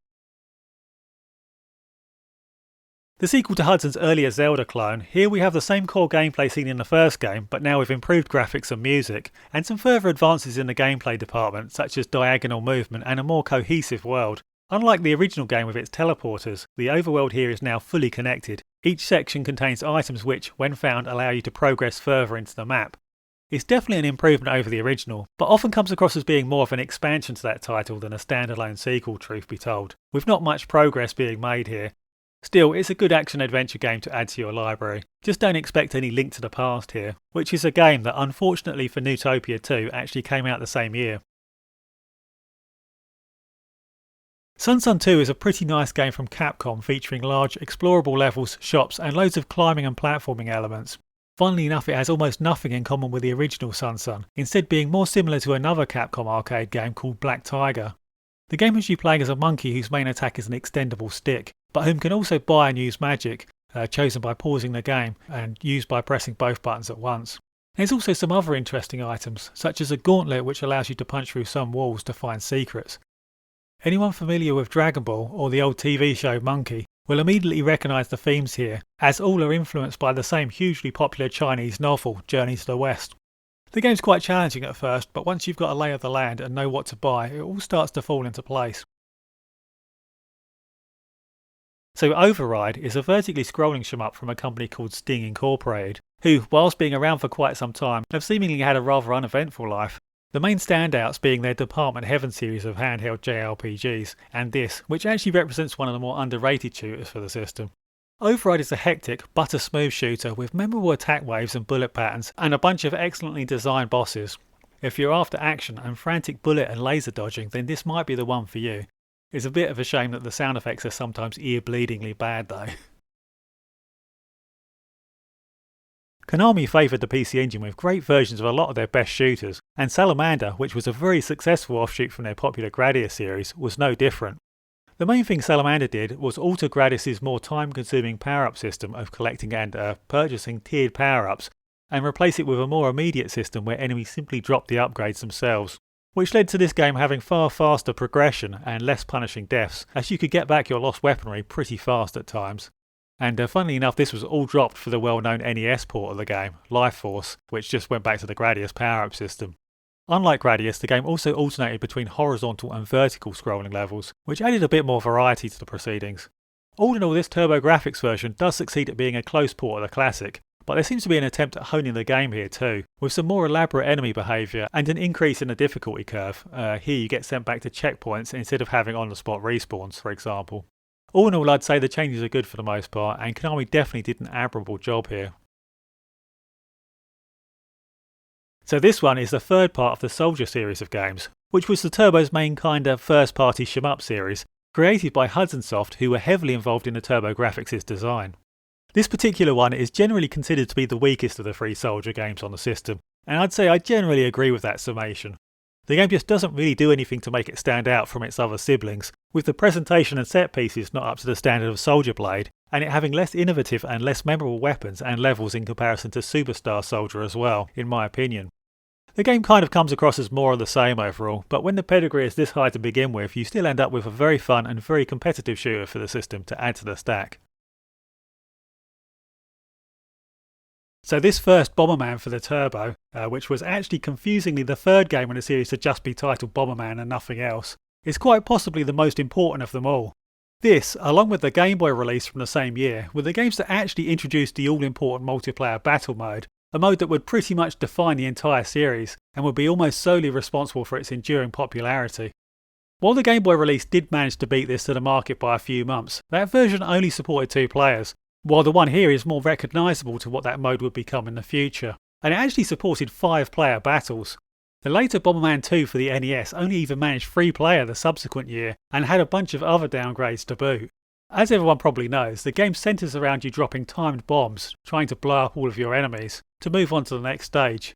The sequel to Hudson's earlier Zelda clone, here we have the same core gameplay seen in the first game but now with improved graphics and music, and some further advances in the gameplay department such as diagonal movement and a more cohesive world. Unlike the original game with its teleporters, the overworld here is now fully connected. Each section contains items which, when found, allow you to progress further into the map. It's definitely an improvement over the original, but often comes across as being more of an expansion to that title than a standalone sequel, truth be told, with not much progress being made here. Still, it's a good action-adventure game to add to your library. Just don't expect any Link to the Past here, which is a game that unfortunately for Neutopia 2 actually came out the same year. Sun Sun 2 is a pretty nice game from Capcom featuring large, explorable levels, shops and loads of climbing and platforming elements. Funnily enough, it has almost nothing in common with the original Sun Sun, instead being more similar to another Capcom arcade game called Black Tiger. The game has you playing as a monkey whose main attack is an extendable stick, but whom can also buy and use magic, chosen by pausing the game and used by pressing both buttons at once. There's also some other interesting items, such as a gauntlet which allows you to punch through some walls to find secrets. Anyone familiar with Dragon Ball or the old TV show Monkey will immediately recognise the themes here, as all are influenced by the same hugely popular Chinese novel, Journey to the West. The game's quite challenging at first, but once you've got a lay of the land and know what to buy, it all starts to fall into place. So Override is a vertically scrolling shmup from a company called Sting Incorporated, who, whilst being around for quite some time, have seemingly had a rather uneventful life. The main standouts being their Department Heaven series of handheld JRPGs, and this, which actually represents one of the more underrated shooters for the system. Override is a hectic, but a smooth shooter with memorable attack waves and bullet patterns, and a bunch of excellently designed bosses. If you're after action and frantic bullet and laser dodging, then this might be the one for you. It's a bit of a shame that the sound effects are sometimes ear-bleedingly bad though. Konami favoured the PC Engine with great versions of a lot of their best shooters, and Salamander, which was a very successful offshoot from their popular Gradius series, was no different. The main thing Salamander did was alter Gradius' more time-consuming power-up system of collecting and purchasing tiered power-ups, and replace it with a more immediate system where enemies simply dropped the upgrades themselves, which led to this game having far faster progression and less punishing deaths, as you could get back your lost weaponry pretty fast at times. And funnily enough, this was all dropped for the well-known NES port of the game, Life Force, which just went back to the Gradius power-up system. Unlike Gradius, the game also alternated between horizontal and vertical scrolling levels, which added a bit more variety to the proceedings. All in all, this TurboGrafx version does succeed at being a close port of the classic, but there seems to be an attempt at honing the game here too, with some more elaborate enemy behaviour and an increase in the difficulty curve. Here you get sent back to checkpoints instead of having on-the-spot respawns, for example. All in all, I'd say the changes are good for the most part, and Konami definitely did an admirable job here. So this one is the third part of the Soldier series of games, which was the Turbo's main kind of first-party shmup series, created by Hudson Soft, who were heavily involved in the TurboGrafx's design. This particular one is generally considered to be the weakest of the three Soldier games on the system, and I'd say I generally agree with that summation. The game just doesn't really do anything to make it stand out from its other siblings, with the presentation and set pieces not up to the standard of Soldier Blade, and it having less innovative and less memorable weapons and levels in comparison to Superstar Soldier as well, in my opinion. The game kind of comes across as more of the same overall, but when the pedigree is this high to begin with, you still end up with a very fun and very competitive shooter for the system to add to the stack. So this first Bomberman for the Turbo, which was actually confusingly the third game in the series to just be titled Bomberman and nothing else, is quite possibly the most important of them all. This, along with the Game Boy release from the same year, were the games that actually introduced the all-important multiplayer battle mode, a mode that would pretty much define the entire series, and would be almost solely responsible for its enduring popularity. While the Game Boy release did manage to beat this to the market by a few months, that version only supported 2 players, while the one here is more recognisable to what that mode would become in the future, and it actually supported 5-player battles. The later Bomberman 2 for the NES only even managed 3-player the subsequent year, and had a bunch of other downgrades to boot. As everyone probably knows, the game centres around you dropping timed bombs, trying to blow up all of your enemies, to move on to the next stage.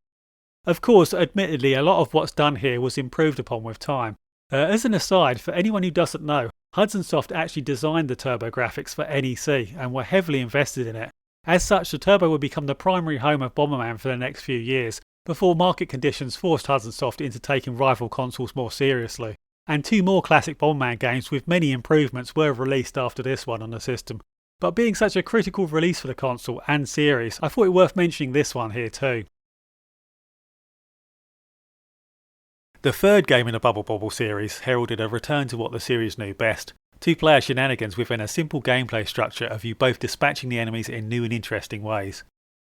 Of course, admittedly, a lot of what's done here was improved upon with time. As an aside, for anyone who doesn't know, Hudson Soft actually designed the TurboGrafx for NEC and were heavily invested in it. As such, the Turbo would become the primary home of Bomberman for the next few years, before market conditions forced Hudson Soft into taking rival consoles more seriously. And 2 more classic Bomberman games with many improvements were released after this one on the system. But being such a critical release for the console and series, I thought it worth mentioning this one here too. The third game in the Bubble Bobble series heralded a return to what the series knew best. 2-player shenanigans within a simple gameplay structure of you both dispatching the enemies in new and interesting ways.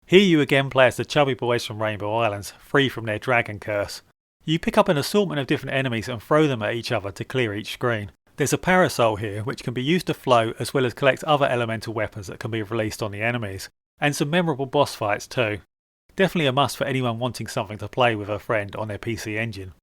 Here you again play as the chubby boys from Rainbow Islands, free from their dragon curse. You pick up an assortment of different enemies and throw them at each other to clear each screen. There's a parasol here which can be used to float as well as collect other elemental weapons that can be released on the enemies. And some memorable boss fights too. Definitely a must for anyone wanting something to play with a friend on their PC Engine.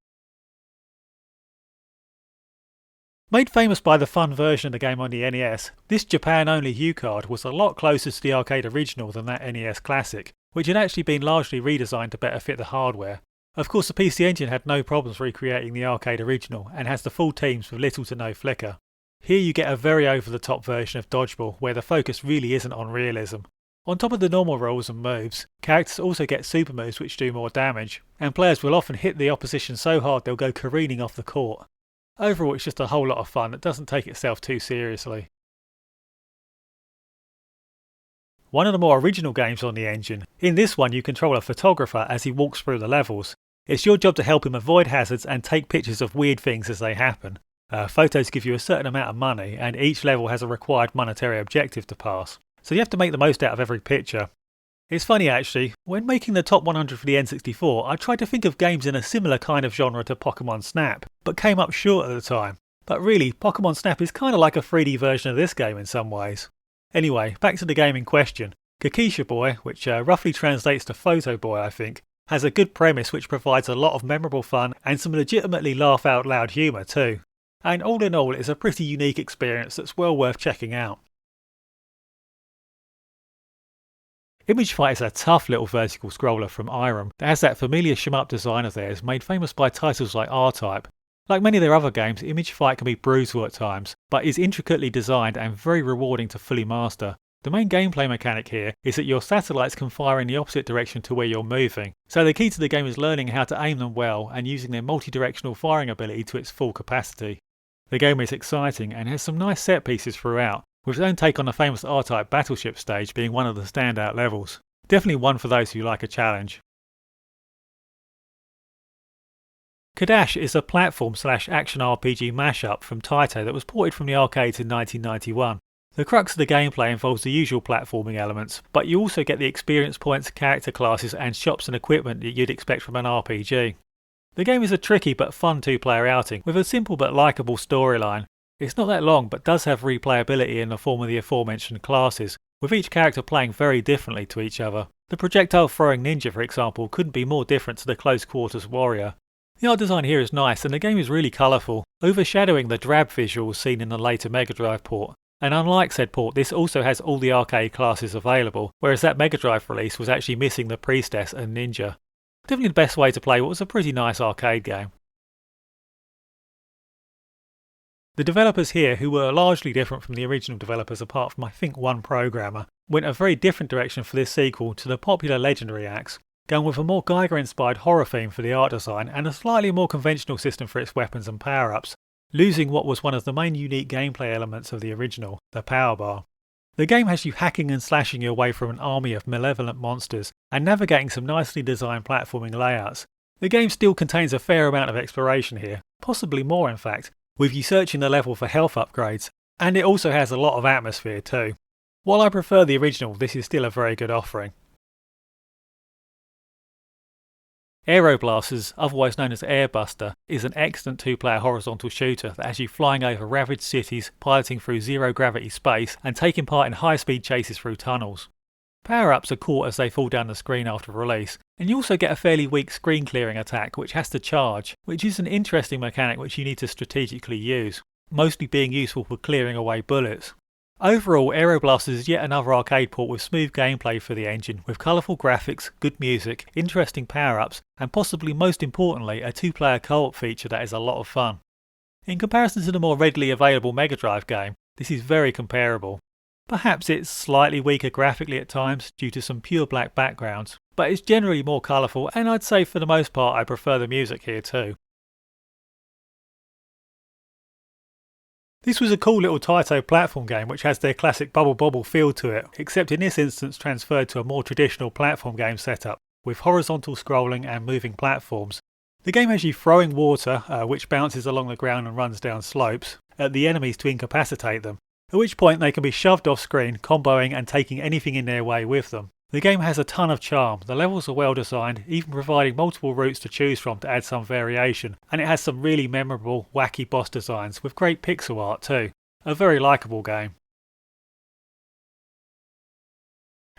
Made famous by the fun version of the game on the NES, this Japan-only Hucard was a lot closer to the arcade original than that NES classic, which had actually been largely redesigned to better fit the hardware. Of course, the PC Engine had no problems recreating the arcade original and has the full teams with little to no flicker. Here you get a very over-the-top version of Dodgeball where the focus really isn't on realism. On top of the normal rules and moves, characters also get super moves which do more damage, and players will often hit the opposition so hard they'll go careening off the court. Overall, it's just a whole lot of fun that doesn't take itself too seriously. One of the more original games on the engine. In this one you control a photographer as he walks through the levels. It's your job to help him avoid hazards and take pictures of weird things as they happen. Photos give you a certain amount of money and each level has a required monetary objective to pass. So you have to make the most out of every picture. It's funny actually, when making the top 100 for the N64 I tried to think of games in a similar kind of genre to Pokemon Snap, but came up short at the time. But really, Pokemon Snap is kinda like a 3D version of this game in some ways. Anyway, back to the game in question. Kakisha Boy, which roughly translates to Photo Boy I think, has a good premise which provides a lot of memorable fun and some legitimately laugh out loud humour too. And all in all it's a pretty unique experience that's well worth checking out. Image Fight is a tough little vertical scroller from Irem that has that familiar shmup design of theirs made famous by titles like R-Type. Like many of their other games, Image Fight can be brutal at times, but is intricately designed and very rewarding to fully master. The main gameplay mechanic here is that your satellites can fire in the opposite direction to where you're moving, so the key to the game is learning how to aim them well and using their multi-directional firing ability to its full capacity. The game is exciting and has some nice set pieces throughout, with its own take on the famous R-Type battleship stage being one of the standout levels. Definitely one for those who like a challenge. Kadash is a platform/action RPG mashup from Taito that was ported from the arcades in 1991. The crux of the gameplay involves the usual platforming elements, but you also get the experience points, character classes and shops and equipment that you'd expect from an RPG. The game is a tricky but fun two-player outing with a simple but likeable storyline. It's not that long but does have replayability in the form of the aforementioned classes, with each character playing very differently to each other. The projectile throwing ninja for example couldn't be more different to the close quarters warrior. The art design here is nice and the game is really colourful, overshadowing the drab visuals seen in the later Mega Drive port. And unlike said port, this also has all the arcade classes available, whereas that Mega Drive release was actually missing the Priestess and Ninja. Definitely the best way to play what was a pretty nice arcade game. The developers here, who were largely different from the original developers apart from I think one programmer, went a very different direction for this sequel to the popular Legendary Axe, going with a more Geiger-inspired horror theme for the art design and a slightly more conventional system for its weapons and power-ups, losing what was one of the main unique gameplay elements of the original, the power bar. The game has you hacking and slashing your way through an army of malevolent monsters and navigating some nicely designed platforming layouts. The game still contains a fair amount of exploration here, possibly more in fact, with you searching the level for health upgrades, and it also has a lot of atmosphere too. While I prefer the original, this is still a very good offering. Aeroblasters, otherwise known as Airbuster, is an excellent two-player horizontal shooter that has you flying over ravaged cities, piloting through zero-gravity space, and taking part in high-speed chases through tunnels. Power-ups are caught as they fall down the screen after release, and you also get a fairly weak screen-clearing attack which has to charge, which is an interesting mechanic which you need to strategically use, mostly being useful for clearing away bullets. Overall, Aeroblasters is yet another arcade port with smooth gameplay for the engine, with colourful graphics, good music, interesting power-ups, and possibly most importantly a two-player co-op feature that is a lot of fun. In comparison to the more readily available Mega Drive game, this is very comparable. Perhaps it's slightly weaker graphically at times due to some pure black backgrounds, but it's generally more colourful and I'd say for the most part I prefer the music here too. This was a cool little Taito platform game which has their classic Bubble Bobble feel to it, except in this instance transferred to a more traditional platform game setup, with horizontal scrolling and moving platforms. The game has you throwing water, which bounces along the ground and runs down slopes, at the enemies to incapacitate them, at which point they can be shoved off screen, comboing and taking anything in their way with them. The game has a ton of charm, the levels are well designed, even providing multiple routes to choose from to add some variation, and it has some really memorable, wacky boss designs with great pixel art too. A very likeable game.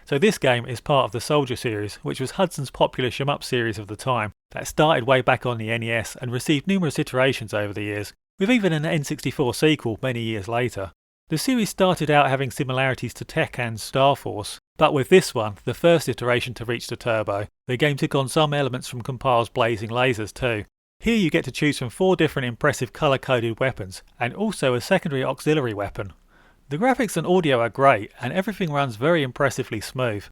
So this game is part of the Soldier series, which was Hudson's popular shmup series of the time, that started way back on the NES and received numerous iterations over the years, with even an N64 sequel many years later. The series started out having similarities to Tekken's Star Force, but with this one, the first iteration to reach the Turbo, the game took on some elements from Compile's Blazing Lasers too. Here you get to choose from 4 different impressive colour-coded weapons, and also a secondary auxiliary weapon. The graphics and audio are great, and everything runs very impressively smooth.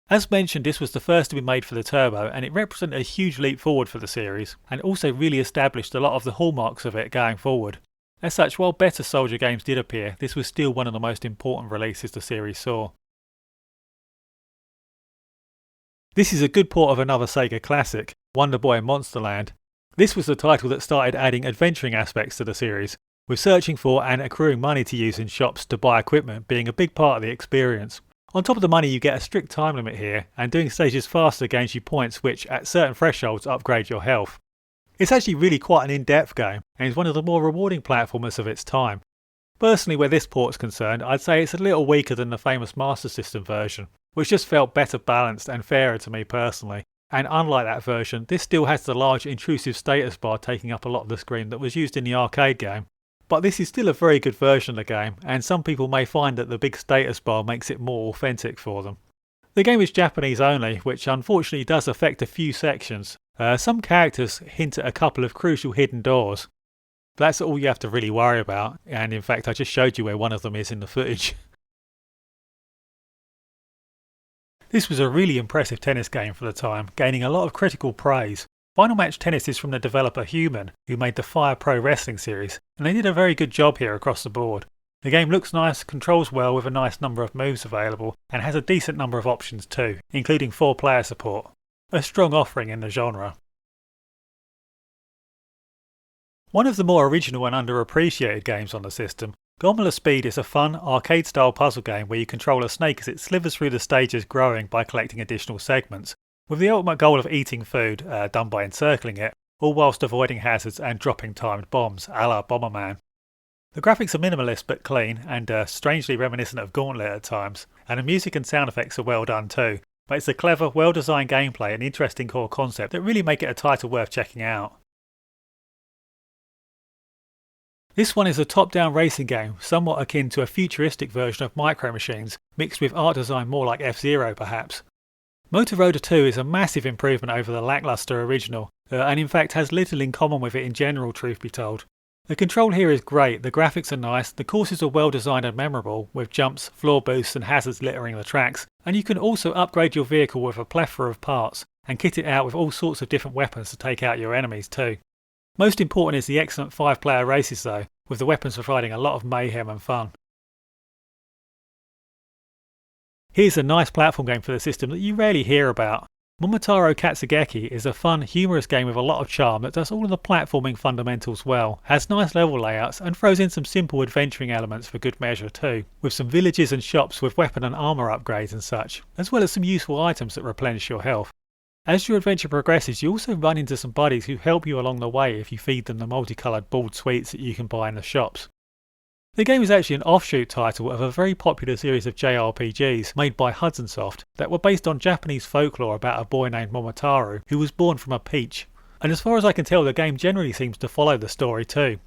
As mentioned, this was the first to be made for the Turbo, and it represented a huge leap forward for the series, and also really established a lot of the hallmarks of it going forward. As such, while better Soldier games did appear, this was still one of the most important releases the series saw. This is a good port of another Sega classic, Wonder Boy Monsterland. This was the title that started adding adventuring aspects to the series, with searching for and accruing money to use in shops to buy equipment being a big part of the experience. On top of the money, you get a strict time limit here, and doing stages faster gains you points which, at certain thresholds, upgrade your health. It's actually really quite an in-depth game, and is one of the more rewarding platformers of its time. Personally, where this port's concerned, I'd say it's a little weaker than the famous Master System version, which just felt better balanced and fairer to me personally, and unlike that version, this still has the large intrusive status bar taking up a lot of the screen that was used in the arcade game. But this is still a very good version of the game, and some people may find that the big status bar makes it more authentic for them. The game is Japanese only, which unfortunately does affect a few sections. Some characters hint at a couple of crucial hidden doors. But that's all you have to really worry about, and in fact I just showed you where one of them is in the footage. This was a really impressive tennis game for the time, gaining a lot of critical praise. Final Match Tennis is from the developer Human, who made the Fire Pro Wrestling series, and they did a very good job here across the board. The game looks nice, controls well with a nice number of moves available, and has a decent number of options too, including 4-player support. A strong offering in the genre. One of the more original and underappreciated games on the system, Gomula Speed is a fun, arcade-style puzzle game where you control a snake as it slithers through the stages growing by collecting additional segments, with the ultimate goal of eating food, done by encircling it, all whilst avoiding hazards and dropping timed bombs, a la Bomberman. The graphics are minimalist but clean, and strangely reminiscent of Gauntlet at times, and the music and sound effects are well done too, but it's a clever, well-designed gameplay and interesting core concept that really make it a title worth checking out. This one is a top-down racing game, somewhat akin to a futuristic version of Micro Machines, mixed with art design more like F-Zero perhaps. Motor Roader 2 is a massive improvement over the lackluster original, and in fact has little in common with it in general, truth be told. The control here is great, the graphics are nice, the courses are well designed and memorable, with jumps, floor boosts and hazards littering the tracks, and you can also upgrade your vehicle with a plethora of parts, and kit it out with all sorts of different weapons to take out your enemies too. Most important is the excellent 5-player races though, with the weapons providing a lot of mayhem and fun. Here's a nice platform game for the system that you rarely hear about. Momotaro Katsugeki is a fun, humorous game with a lot of charm that does all of the platforming fundamentals well, has nice level layouts and throws in some simple adventuring elements for good measure too, with some villages and shops with weapon and armour upgrades and such, as well as some useful items that replenish your health. As your adventure progresses, you also run into some buddies who help you along the way if you feed them the multicoloured balled sweets that you can buy in the shops. The game is actually an offshoot title of a very popular series of JRPGs made by Hudson Soft that were based on Japanese folklore about a boy named Momotaro who was born from a peach, and as far as I can tell the game generally seems to follow the story too.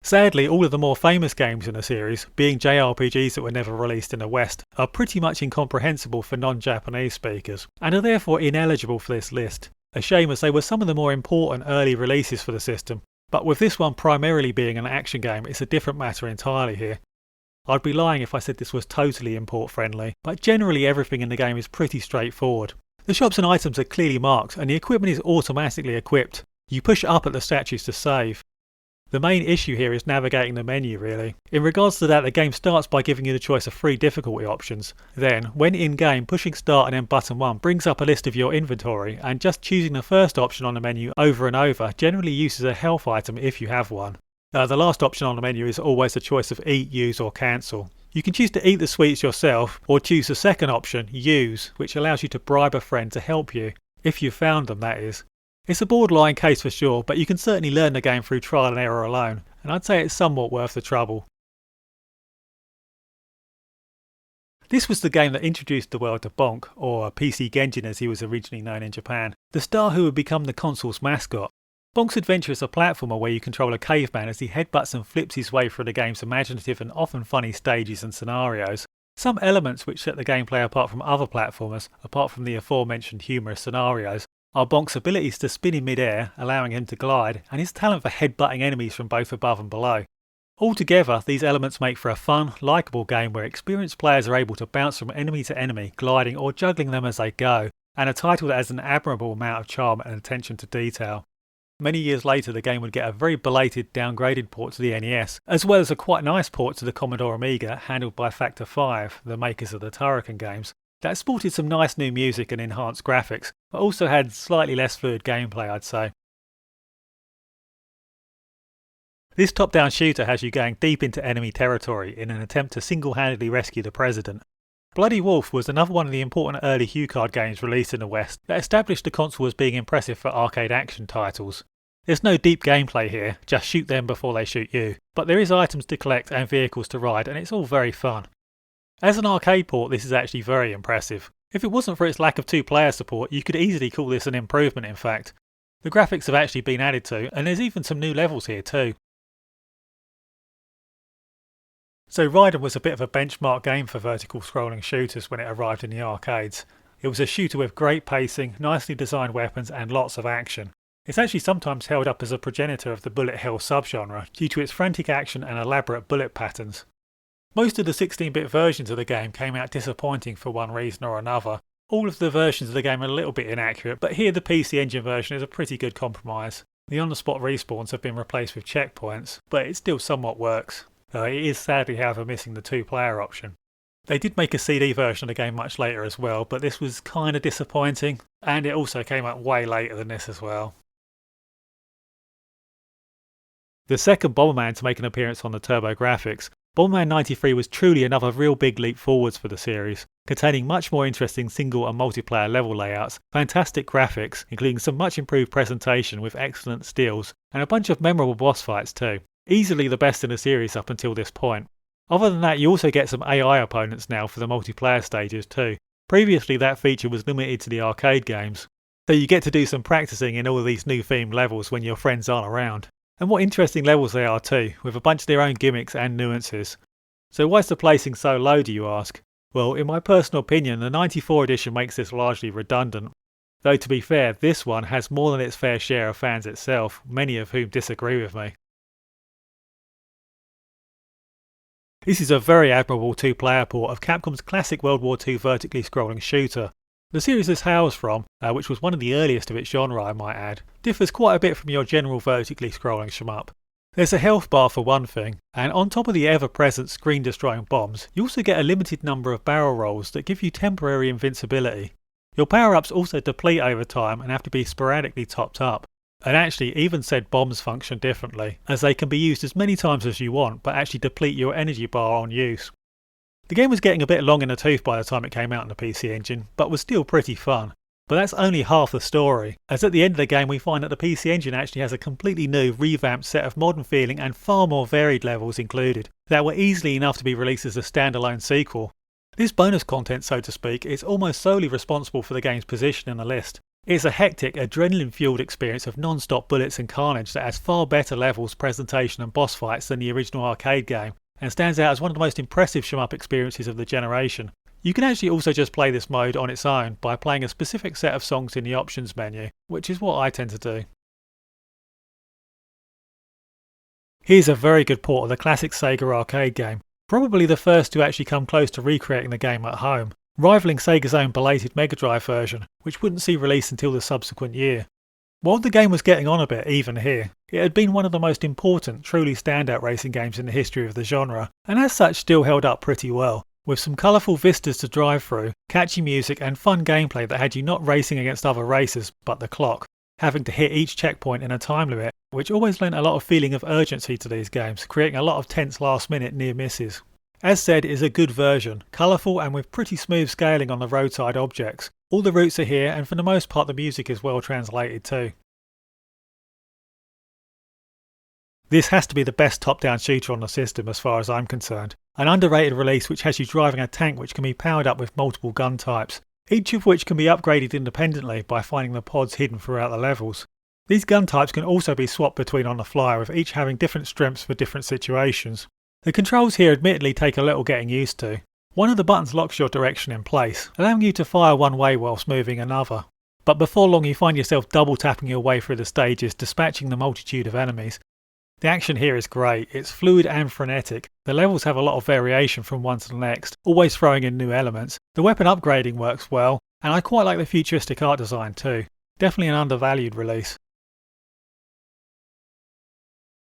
Sadly, all of the more famous games in the series, being JRPGs that were never released in the West, are pretty much incomprehensible for non-Japanese speakers, and are therefore ineligible for this list. A shame, as they were some of the more important early releases for the system, but with this one primarily being an action game, it's a different matter entirely here. I'd be lying if I said this was totally import friendly, but generally everything in the game is pretty straightforward. The shops and items are clearly marked, and the equipment is automatically equipped. You push up at the statues to save. The main issue here is navigating the menu really. In regards to that, the game starts by giving you the choice of 3 difficulty options. Then, when in game, pushing start and then button 1 brings up a list of your inventory, and just choosing the first option on the menu over and over generally uses a health item if you have one. The last option on the menu is always the choice of eat, use or cancel. You can choose to eat the sweets yourself, or choose the second option, use, which allows you to bribe a friend to help you, if you've found them, that is. It's a borderline case for sure, but you can certainly learn the game through trial and error alone, and I'd say it's somewhat worth the trouble. This was the game that introduced the world to Bonk, or PC Genjin as he was originally known in Japan, the star who would become the console's mascot. Bonk's adventure is a platformer where you control a caveman as he headbutts and flips his way through the game's imaginative and often funny stages and scenarios. Some elements which set the gameplay apart from other platformers, apart from the aforementioned humorous scenarios, are Bonk's abilities to spin in mid-air, allowing him to glide, and his talent for headbutting enemies from both above and below. Altogether, these elements make for a fun, likeable game where experienced players are able to bounce from enemy to enemy, gliding or juggling them as they go, and a title that has an admirable amount of charm and attention to detail. Many years later, the game would get a very belated downgraded port to the NES, as well as a quite nice port to the Commodore Amiga handled by Factor 5, the makers of the Turrican games, that sported some nice new music and enhanced graphics, but also had slightly less fluid gameplay, I'd say. This top-down shooter has you going deep into enemy territory in an attempt to single-handedly rescue the President. Bloody Wolf was another one of the important early Hucard games released in the West that established the console as being impressive for arcade action titles. There's no deep gameplay here, just shoot them before they shoot you, but there is items to collect and vehicles to ride, and it's all very fun. As an arcade port, this is actually very impressive. If it wasn't for its lack of two-player support, you could easily call this an improvement in fact. The graphics have actually been added to, and there's even some new levels here too. So Raiden was a bit of a benchmark game for vertical scrolling shooters when it arrived in the arcades. It was a shooter with great pacing, nicely designed weapons and lots of action. It's actually sometimes held up as a progenitor of the bullet hell subgenre due to its frantic action and elaborate bullet patterns. Most of the 16-bit versions of the game came out disappointing for one reason or another. All of the versions of the game are a little bit inaccurate, but here the PC Engine version is a pretty good compromise. The on-the-spot respawns have been replaced with checkpoints, but it still somewhat works. It is sadly however missing the two-player option. They did make a CD version of the game much later as well, but this was kinda disappointing, and it also came out way later than this as well. The second Bomberman to make an appearance on the TurboGrafx, Bomberman 93 was truly another real big leap forwards for the series, containing much more interesting single and multiplayer level layouts, fantastic graphics, including some much improved presentation with excellent stills, and a bunch of memorable boss fights too. Easily the best in the series up until this point. Other than that, you also get some AI opponents now for the multiplayer stages too. Previously that feature was limited to the arcade games, so you get to do some practicing in all of these new themed levels when your friends aren't around. And what interesting levels they are too, with a bunch of their own gimmicks and nuances. So why is the placing so low, do you ask? Well, in my personal opinion, the 94 edition makes this largely redundant. Though to be fair, this one has more than its fair share of fans itself, many of whom disagree with me. This is a very admirable two-player port of Capcom's classic World War II vertically scrolling shooter. The series this hails from, which was one of the earliest of its genre I might add, differs quite a bit from your general vertically scrolling shmup. There's a health bar for one thing, and on top of the ever-present screen-destroying bombs, you also get a limited number of barrel rolls that give you temporary invincibility. Your power-ups also deplete over time and have to be sporadically topped up. And actually, even said bombs function differently, as they can be used as many times as you want, but actually deplete your energy bar on use. The game was getting a bit long in the tooth by the time it came out on the PC Engine, but was still pretty fun. But that's only half the story, as at the end of the game we find that the PC Engine actually has a completely new, revamped set of modern feeling and far more varied levels included, that were easily enough to be released as a standalone sequel. This bonus content, so to speak, is almost solely responsible for the game's position in the list. It's a hectic, adrenaline-fueled experience of non-stop bullets and carnage that has far better levels, presentation and boss fights than the original arcade game, and stands out as one of the most impressive shmup experiences of the generation. You can actually also just play this mode on its own by playing a specific set of songs in the options menu, which is what I tend to do. Here's a very good port of the classic Sega arcade game, probably the first to actually come close to recreating the game at home, rivaling Sega's own belated Mega Drive version, which wouldn't see release until the subsequent year. While the game was getting on a bit even here, it had been one of the most important, truly standout racing games in the history of the genre, and as such still held up pretty well, with some colourful vistas to drive through, catchy music and fun gameplay that had you not racing against other racers, but the clock, having to hit each checkpoint in a time limit, which always lent a lot of feeling of urgency to these games, creating a lot of tense last minute near misses. As said, it is a good version, colourful and with pretty smooth scaling on the roadside objects. All the routes are here, and for the most part the music is well translated too. This has to be the best top-down shooter on the system as far as I'm concerned. An underrated release which has you driving a tank which can be powered up with multiple gun types, each of which can be upgraded independently by finding the pods hidden throughout the levels. These gun types can also be swapped between on the fly, with each having different strengths for different situations. The controls here admittedly take a little getting used to. One of the buttons locks your direction in place, allowing you to fire one way whilst moving another. But before long you find yourself double tapping your way through the stages, dispatching the multitude of enemies. The action here is great, it's fluid and frenetic, the levels have a lot of variation from one to the next, always throwing in new elements, the weapon upgrading works well, and I quite like the futuristic art design too. Definitely an undervalued release.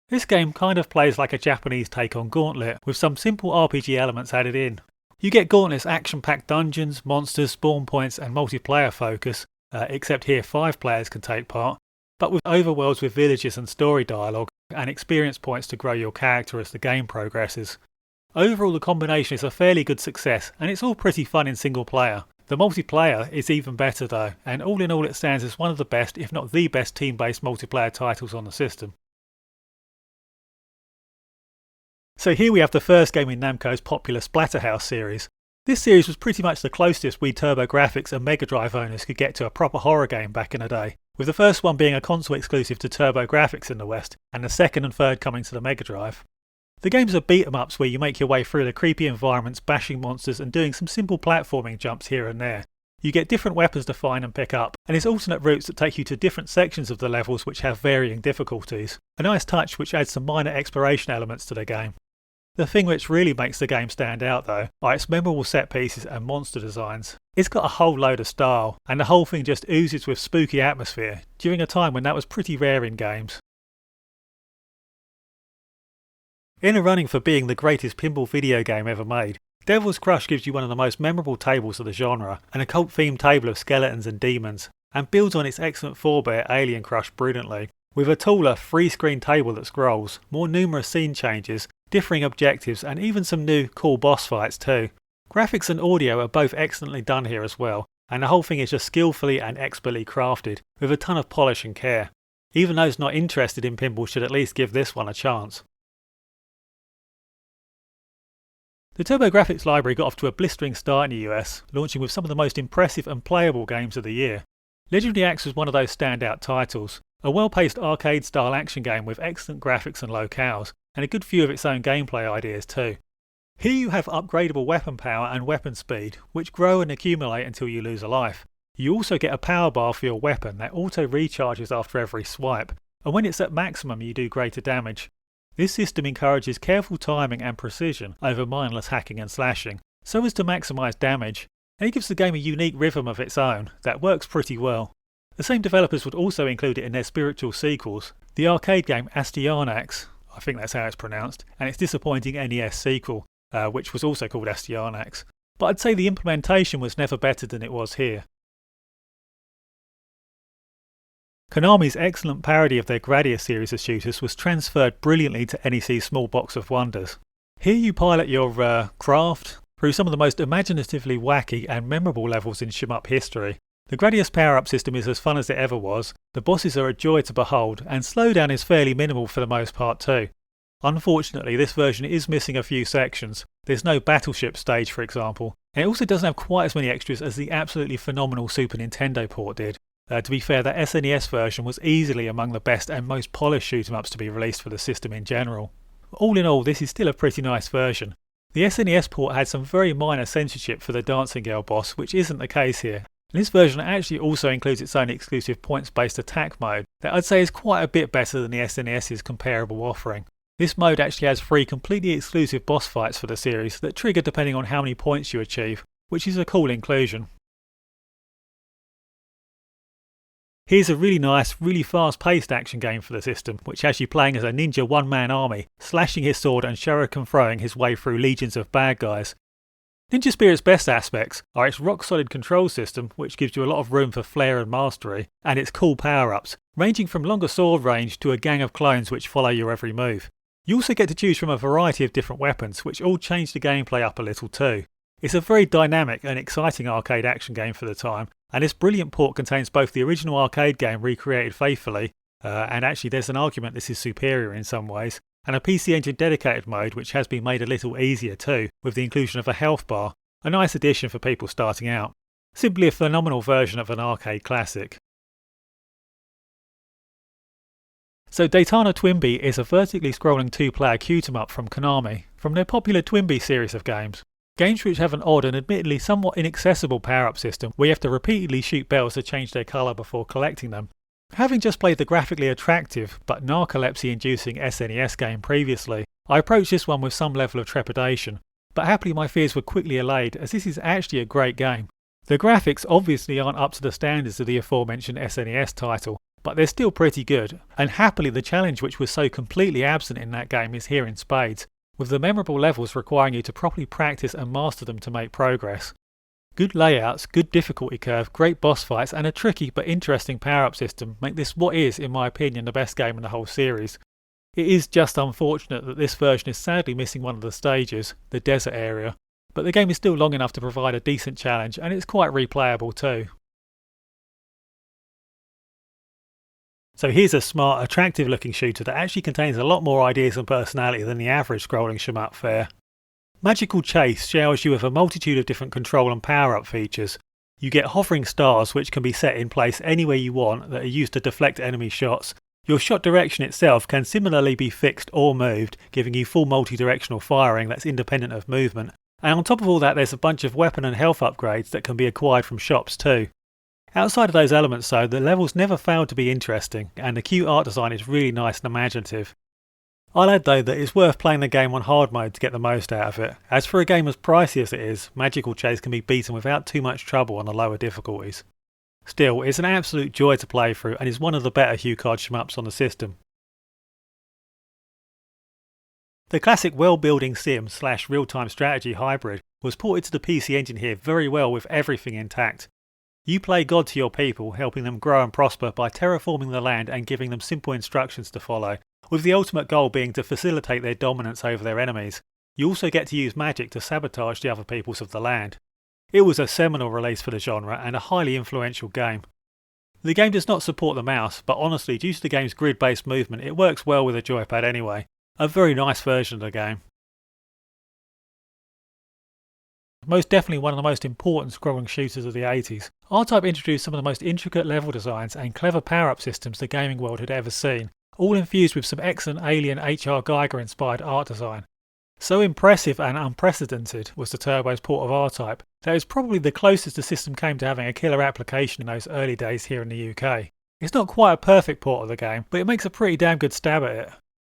This game kind of plays like a Japanese take on Gauntlet, with some simple RPG elements added in. You get Gauntlet's action-packed dungeons, monsters, spawn points and multiplayer focus, except here 5 players can take part, but with overworlds with villages and story dialogue, and experience points to grow your character as the game progresses. Overall the combination is a fairly good success, and it's all pretty fun in single player. The multiplayer is even better though, and all in all it stands as one of the best, if not the best, team-based multiplayer titles on the system. So here we have the first game in Namco's popular Splatterhouse series. This series was pretty much the closest we TurboGrafx and Mega Drive owners could get to a proper horror game back in the day, with the first one being a console exclusive to TurboGrafx in the West, and the second and third coming to the Mega Drive. The games are beat-em-ups where you make your way through the creepy environments, bashing monsters and doing some simple platforming jumps here and there. You get different weapons to find and pick up, and it's alternate routes that take you to different sections of the levels which have varying difficulties. A nice touch which adds some minor exploration elements to the game. The thing which really makes the game stand out though are its memorable set pieces and monster designs. It's got a whole load of style, and the whole thing just oozes with spooky atmosphere during a time when that was pretty rare in games. In a running for being the greatest pinball video game ever made, Devil's Crush gives you one of the most memorable tables of the genre, and a cult themed table of skeletons and demons, and builds on its excellent forebear Alien Crush brilliantly, with a taller, free-screen table that scrolls, more numerous scene changes, differing objectives and even some new, cool boss fights too. Graphics and audio are both excellently done here as well, and the whole thing is just skillfully and expertly crafted, with a ton of polish and care. Even those not interested in pinball should at least give this one a chance. The TurboGrafx library got off to a blistering start in the US, launching with some of the most impressive and playable games of the year. Legendary Axe was one of those standout titles, a well-paced arcade-style action game with excellent graphics and locales, and a good few of its own gameplay ideas too. Here you have upgradable weapon power and weapon speed, which grow and accumulate until you lose a life. You also get a power bar for your weapon that auto-recharges after every swipe, and when it's at maximum you do greater damage. This system encourages careful timing and precision over mindless hacking and slashing, so as to maximise damage, and it gives the game a unique rhythm of its own that works pretty well. The same developers would also include it in their spiritual sequels, the arcade game Astyanax, I think that's how it's pronounced, and its disappointing NES sequel, which was also called Astyanax. But I'd say the implementation was never better than it was here. Konami's excellent parody of their Gradius series of shooters was transferred brilliantly to NEC's Small Box of Wonders. Here you pilot your craft through some of the most imaginatively wacky and memorable levels in shmup history. The Gradius power-up system is as fun as it ever was, the bosses are a joy to behold, and slowdown is fairly minimal for the most part too. Unfortunately, this version is missing a few sections. There's no battleship stage, for example, and it also doesn't have quite as many extras as the absolutely phenomenal Super Nintendo port did. To be fair, the SNES version was easily among the best and most polished shoot-em-ups to be released for the system in general. All in all, this is still a pretty nice version. The SNES port had some very minor censorship for the Dancing Girl boss, which isn't the case here. And this version actually also includes its own exclusive points-based attack mode that I'd say is quite a bit better than the SNES's comparable offering. This mode actually has 3 completely exclusive boss fights for the series that trigger depending on how many points you achieve, which is a cool inclusion. Here's a really nice, really fast-paced action game for the system, which has you playing as a ninja one-man army, slashing his sword and shuriken throwing his way through legions of bad guys. Ninja Spirit's best aspects are its rock-solid control system, which gives you a lot of room for flair and mastery, and its cool power-ups, ranging from longer sword range to a gang of clones which follow your every move. You also get to choose from a variety of different weapons, which all change the gameplay up a little too. It's a very dynamic and exciting arcade action game for the time, and this brilliant port contains both the original arcade game recreated faithfully, and actually there's an argument this is superior in some ways, and a PC Engine dedicated mode which has been made a little easier too, with the inclusion of a health bar, a nice addition for people starting out. Simply a phenomenal version of an arcade classic. So Daytona Twinbee is a vertically scrolling 2-player Q-'em-up from Konami, from their popular Twinbee series of games. Games which have an odd and admittedly somewhat inaccessible power-up system where you have to repeatedly shoot bells to change their colour before collecting them. Having just played the graphically attractive but narcolepsy-inducing SNES game previously, I approached this one with some level of trepidation, but happily my fears were quickly allayed as this is actually a great game. The graphics obviously aren't up to the standards of the aforementioned SNES title, but they're still pretty good, and happily the challenge which was so completely absent in that game is here in spades, with the memorable levels requiring you to properly practice and master them to make progress. Good layouts, good difficulty curve, great boss fights, and a tricky but interesting power-up system make this what is, in my opinion, the best game in the whole series. It is just unfortunate that this version is sadly missing one of the stages, the desert area, but the game is still long enough to provide a decent challenge, and it's quite replayable too. So here's a smart, attractive looking shooter that actually contains a lot more ideas and personality than the average scrolling shmup fare. Magical Chase showers you with a multitude of different control and power up features. You get hovering stars which can be set in place anywhere you want that are used to deflect enemy shots. Your shot direction itself can similarly be fixed or moved, giving you full multi-directional firing that's independent of movement. And on top of all that there's a bunch of weapon and health upgrades that can be acquired from shops too. Outside of those elements though, the levels never fail to be interesting, and the cute art design is really nice and imaginative. I'll add though that it's worth playing the game on hard mode to get the most out of it, as for a game as pricey as it is, Magical Chase can be beaten without too much trouble on the lower difficulties. Still, it's an absolute joy to play through and is one of the better Hucard shmups on the system. The classic world-building sim / real-time strategy hybrid was ported to the PC Engine here very well with everything intact. You play God to your people, helping them grow and prosper by terraforming the land and giving them simple instructions to follow, with the ultimate goal being to facilitate their dominance over their enemies. You also get to use magic to sabotage the other peoples of the land. It was a seminal release for the genre and a highly influential game. The game does not support the mouse, but honestly, due to the game's grid-based movement, it works well with a joypad anyway. A very nice version of the game. Most definitely one of the most important scrolling shooters of the 80s. R-Type introduced some of the most intricate level designs and clever power-up systems the gaming world had ever seen, all infused with some excellent Alien H.R. Geiger inspired art design. So impressive and unprecedented was the Turbo's port of R-Type that it was probably the closest the system came to having a killer application in those early days here in the UK. It's not quite a perfect port of the game, but it makes a pretty damn good stab at it.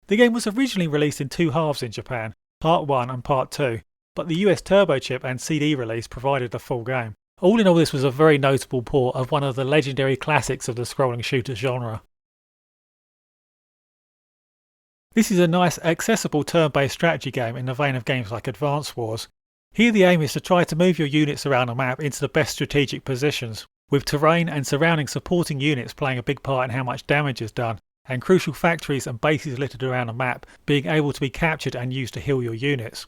The game was originally released in two halves in Japan, Part 1 and Part 2, but the US Turbo chip and CD release provided the full game. All in all, this was a very notable port of one of the legendary classics of the scrolling shooter genre. This is a nice, accessible turn-based strategy game in the vein of games like Advance Wars. Here the aim is to try to move your units around the map into the best strategic positions, with terrain and surrounding supporting units playing a big part in how much damage is done, and crucial factories and bases littered around the map being able to be captured and used to heal your units.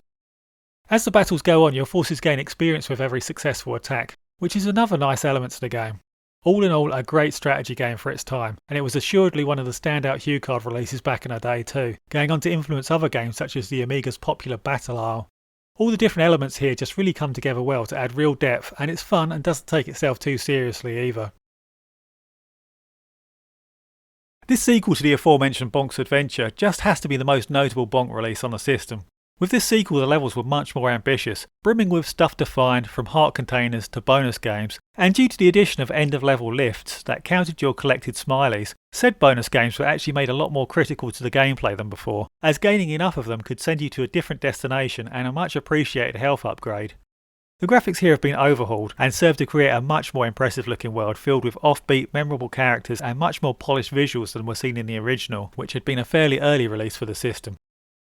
As the battles go on, your forces gain experience with every successful attack, which is another nice element to the game. All in all, a great strategy game for its time, and it was assuredly one of the standout Hucard releases back in the day too, going on to influence other games such as the Amiga's popular Battle Isle. All the different elements here just really come together well to add real depth, and it's fun and doesn't take itself too seriously either. This sequel to the aforementioned Bonk's Adventure just has to be the most notable Bonk release on the system. With this sequel the levels were much more ambitious, brimming with stuff to find from heart containers to bonus games, and due to the addition of end-of-level lifts that counted your collected smileys, said bonus games were actually made a lot more critical to the gameplay than before, as gaining enough of them could send you to a different destination and a much appreciated health upgrade. The graphics here have been overhauled and serve to create a much more impressive looking world filled with offbeat, memorable characters and much more polished visuals than were seen in the original, which had been a fairly early release for the system.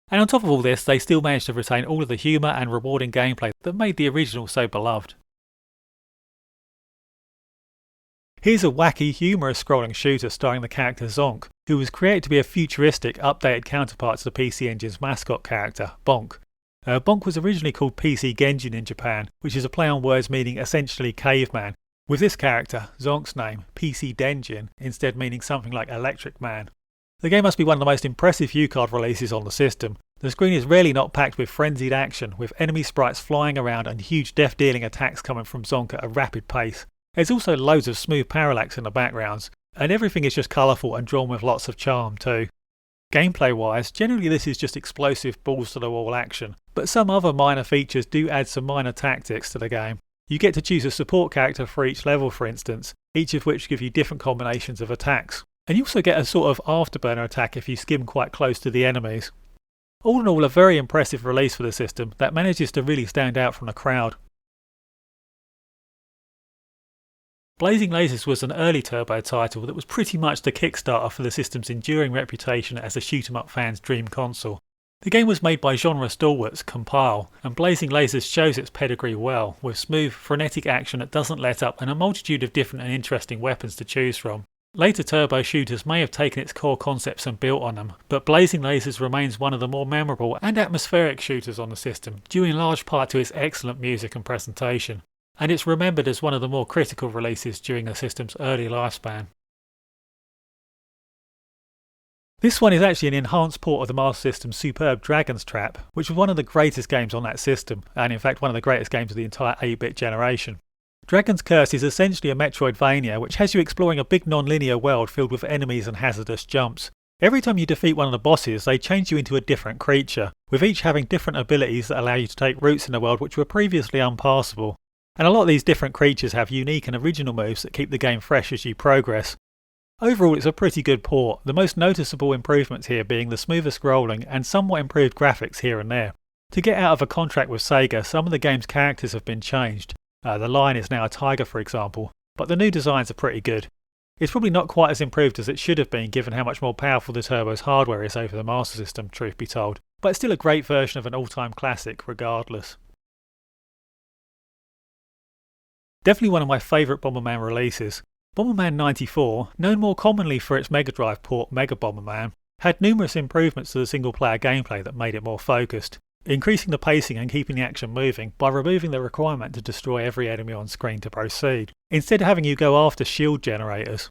And on top of all this, they still managed to retain all of the humour and rewarding gameplay that made the original so beloved. Here's a wacky, humorous scrolling shooter starring the character Zonk, who was created to be a futuristic, updated counterpart to the PC Engine's mascot character, Bonk. Bonk was originally called PC Genjin in Japan, which is a play on words meaning essentially caveman, with this character, Zonk's name, PC Denjin, instead meaning something like Electric Man. The game must be one of the most impressive Hucard releases on the system. The screen is rarely not packed with frenzied action, with enemy sprites flying around and huge death-dealing attacks coming from Zonk at a rapid pace. There's also loads of smooth parallax in the backgrounds, and everything is just colourful and drawn with lots of charm too. Gameplay wise, generally this is just explosive balls to the wall action, but some other minor features do add some minor tactics to the game. You get to choose a support character for each level, for instance, each of which give you different combinations of attacks. And you also get a sort of afterburner attack if you skim quite close to the enemies. All in all, a very impressive release for the system that manages to really stand out from the crowd. Blazing Lasers was an early Turbo title that was pretty much the kickstarter for the system's enduring reputation as a shoot-'em-up fan's dream console. The game was made by genre stalwarts Compile, and Blazing Lasers shows its pedigree well, with smooth, frenetic action that doesn't let up and a multitude of different and interesting weapons to choose from. Later Turbo shooters may have taken its core concepts and built on them, but Blazing Lasers remains one of the more memorable and atmospheric shooters on the system, due in large part to its excellent music and presentation, and it's remembered as one of the more critical releases during the system's early lifespan. This one is actually an enhanced port of the Master System's superb Dragon's Trap, which was one of the greatest games on that system, and in fact one of the greatest games of the entire 8-bit generation. Dragon's Curse is essentially a Metroidvania which has you exploring a big non-linear world filled with enemies and hazardous jumps. Every time you defeat one of the bosses, they change you into a different creature, with each having different abilities that allow you to take routes in the world which were previously unpassable. And a lot of these different creatures have unique and original moves that keep the game fresh as you progress. Overall, it's a pretty good port, the most noticeable improvements here being the smoother scrolling and somewhat improved graphics here and there. To get out of a contract with Sega, some of the game's characters have been changed. The lion is now a tiger, for example, but the new designs are pretty good. It's probably not quite as improved as it should have been given how much more powerful the Turbo's hardware is over the Master System, truth be told, but it's still a great version of an all-time classic regardless. Definitely one of my favourite Bomberman releases. Bomberman 94, known more commonly for its Mega Drive port Mega Bomberman, had numerous improvements to the single-player gameplay that made it more focused, increasing the pacing and keeping the action moving by removing the requirement to destroy every enemy on screen to proceed, instead of having you go after shield generators.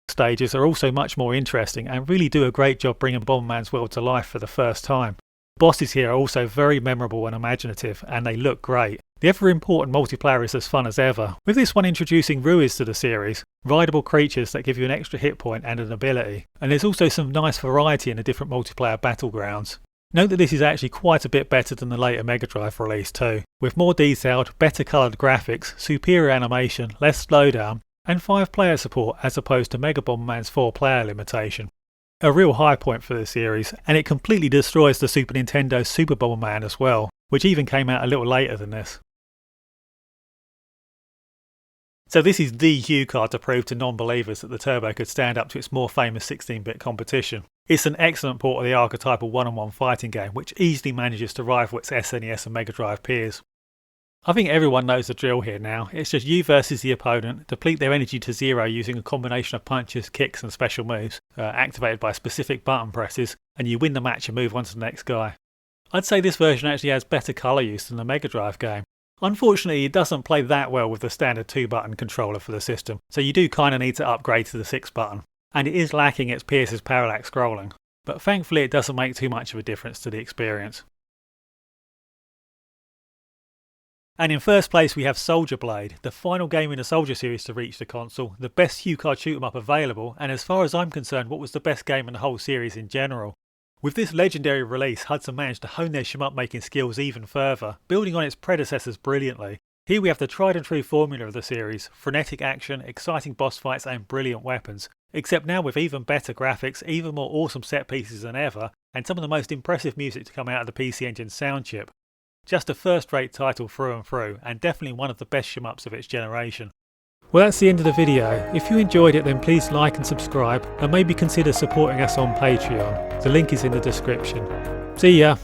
Stages are also much more interesting and really do a great job bringing Bomberman's world to life for the first time. Bosses here are also very memorable and imaginative, and they look great. The ever-important multiplayer is as fun as ever, with this one introducing Ruiz to the series, rideable creatures that give you an extra hit point and an ability, and there's also some nice variety in the different multiplayer battlegrounds. Note that this is actually quite a bit better than the later Mega Drive release too, with more detailed, better coloured graphics, superior animation, less slowdown, and 5-player support as opposed to Mega Bomberman's 4-player limitation. A real high point for the series, and it completely destroys the Super Nintendo's Super Bomberman as well, which even came out a little later than this. So this is the Hucard to prove to non-believers that the Turbo could stand up to its more famous 16-bit competition. It's an excellent port of the archetypal one-on-one fighting game, which easily manages to rival its SNES and Mega Drive peers. I think everyone knows the drill here now. It's just you versus the opponent, deplete their energy to zero using a combination of punches, kicks and special moves, activated by specific button presses, and you win the match and move on to the next guy. I'd say this version actually has better colour use than the Mega Drive game. Unfortunately, it doesn't play that well with the standard 2-button controller for the system, so you do kinda need to upgrade to the 6-button, and it is lacking its Pierce's parallax scrolling, but thankfully it doesn't make too much of a difference to the experience. And in first place we have Soldier Blade, the final game in the Soldier series to reach the console, the best Hucard shoot-'em-up available, and as far as I'm concerned what was the best game in the whole series in general. With this legendary release, Hudson managed to hone their shmup making skills even further, building on its predecessors brilliantly. Here we have the tried and true formula of the series, frenetic action, exciting boss fights and brilliant weapons, except now with even better graphics, even more awesome set pieces than ever, and some of the most impressive music to come out of the PC Engine sound chip. Just a first-rate title through and through, and definitely one of the best shmups of its generation. Well, that's the end of the video. If you enjoyed it then please like and subscribe, and maybe consider supporting us on Patreon. The link is in the description. See ya!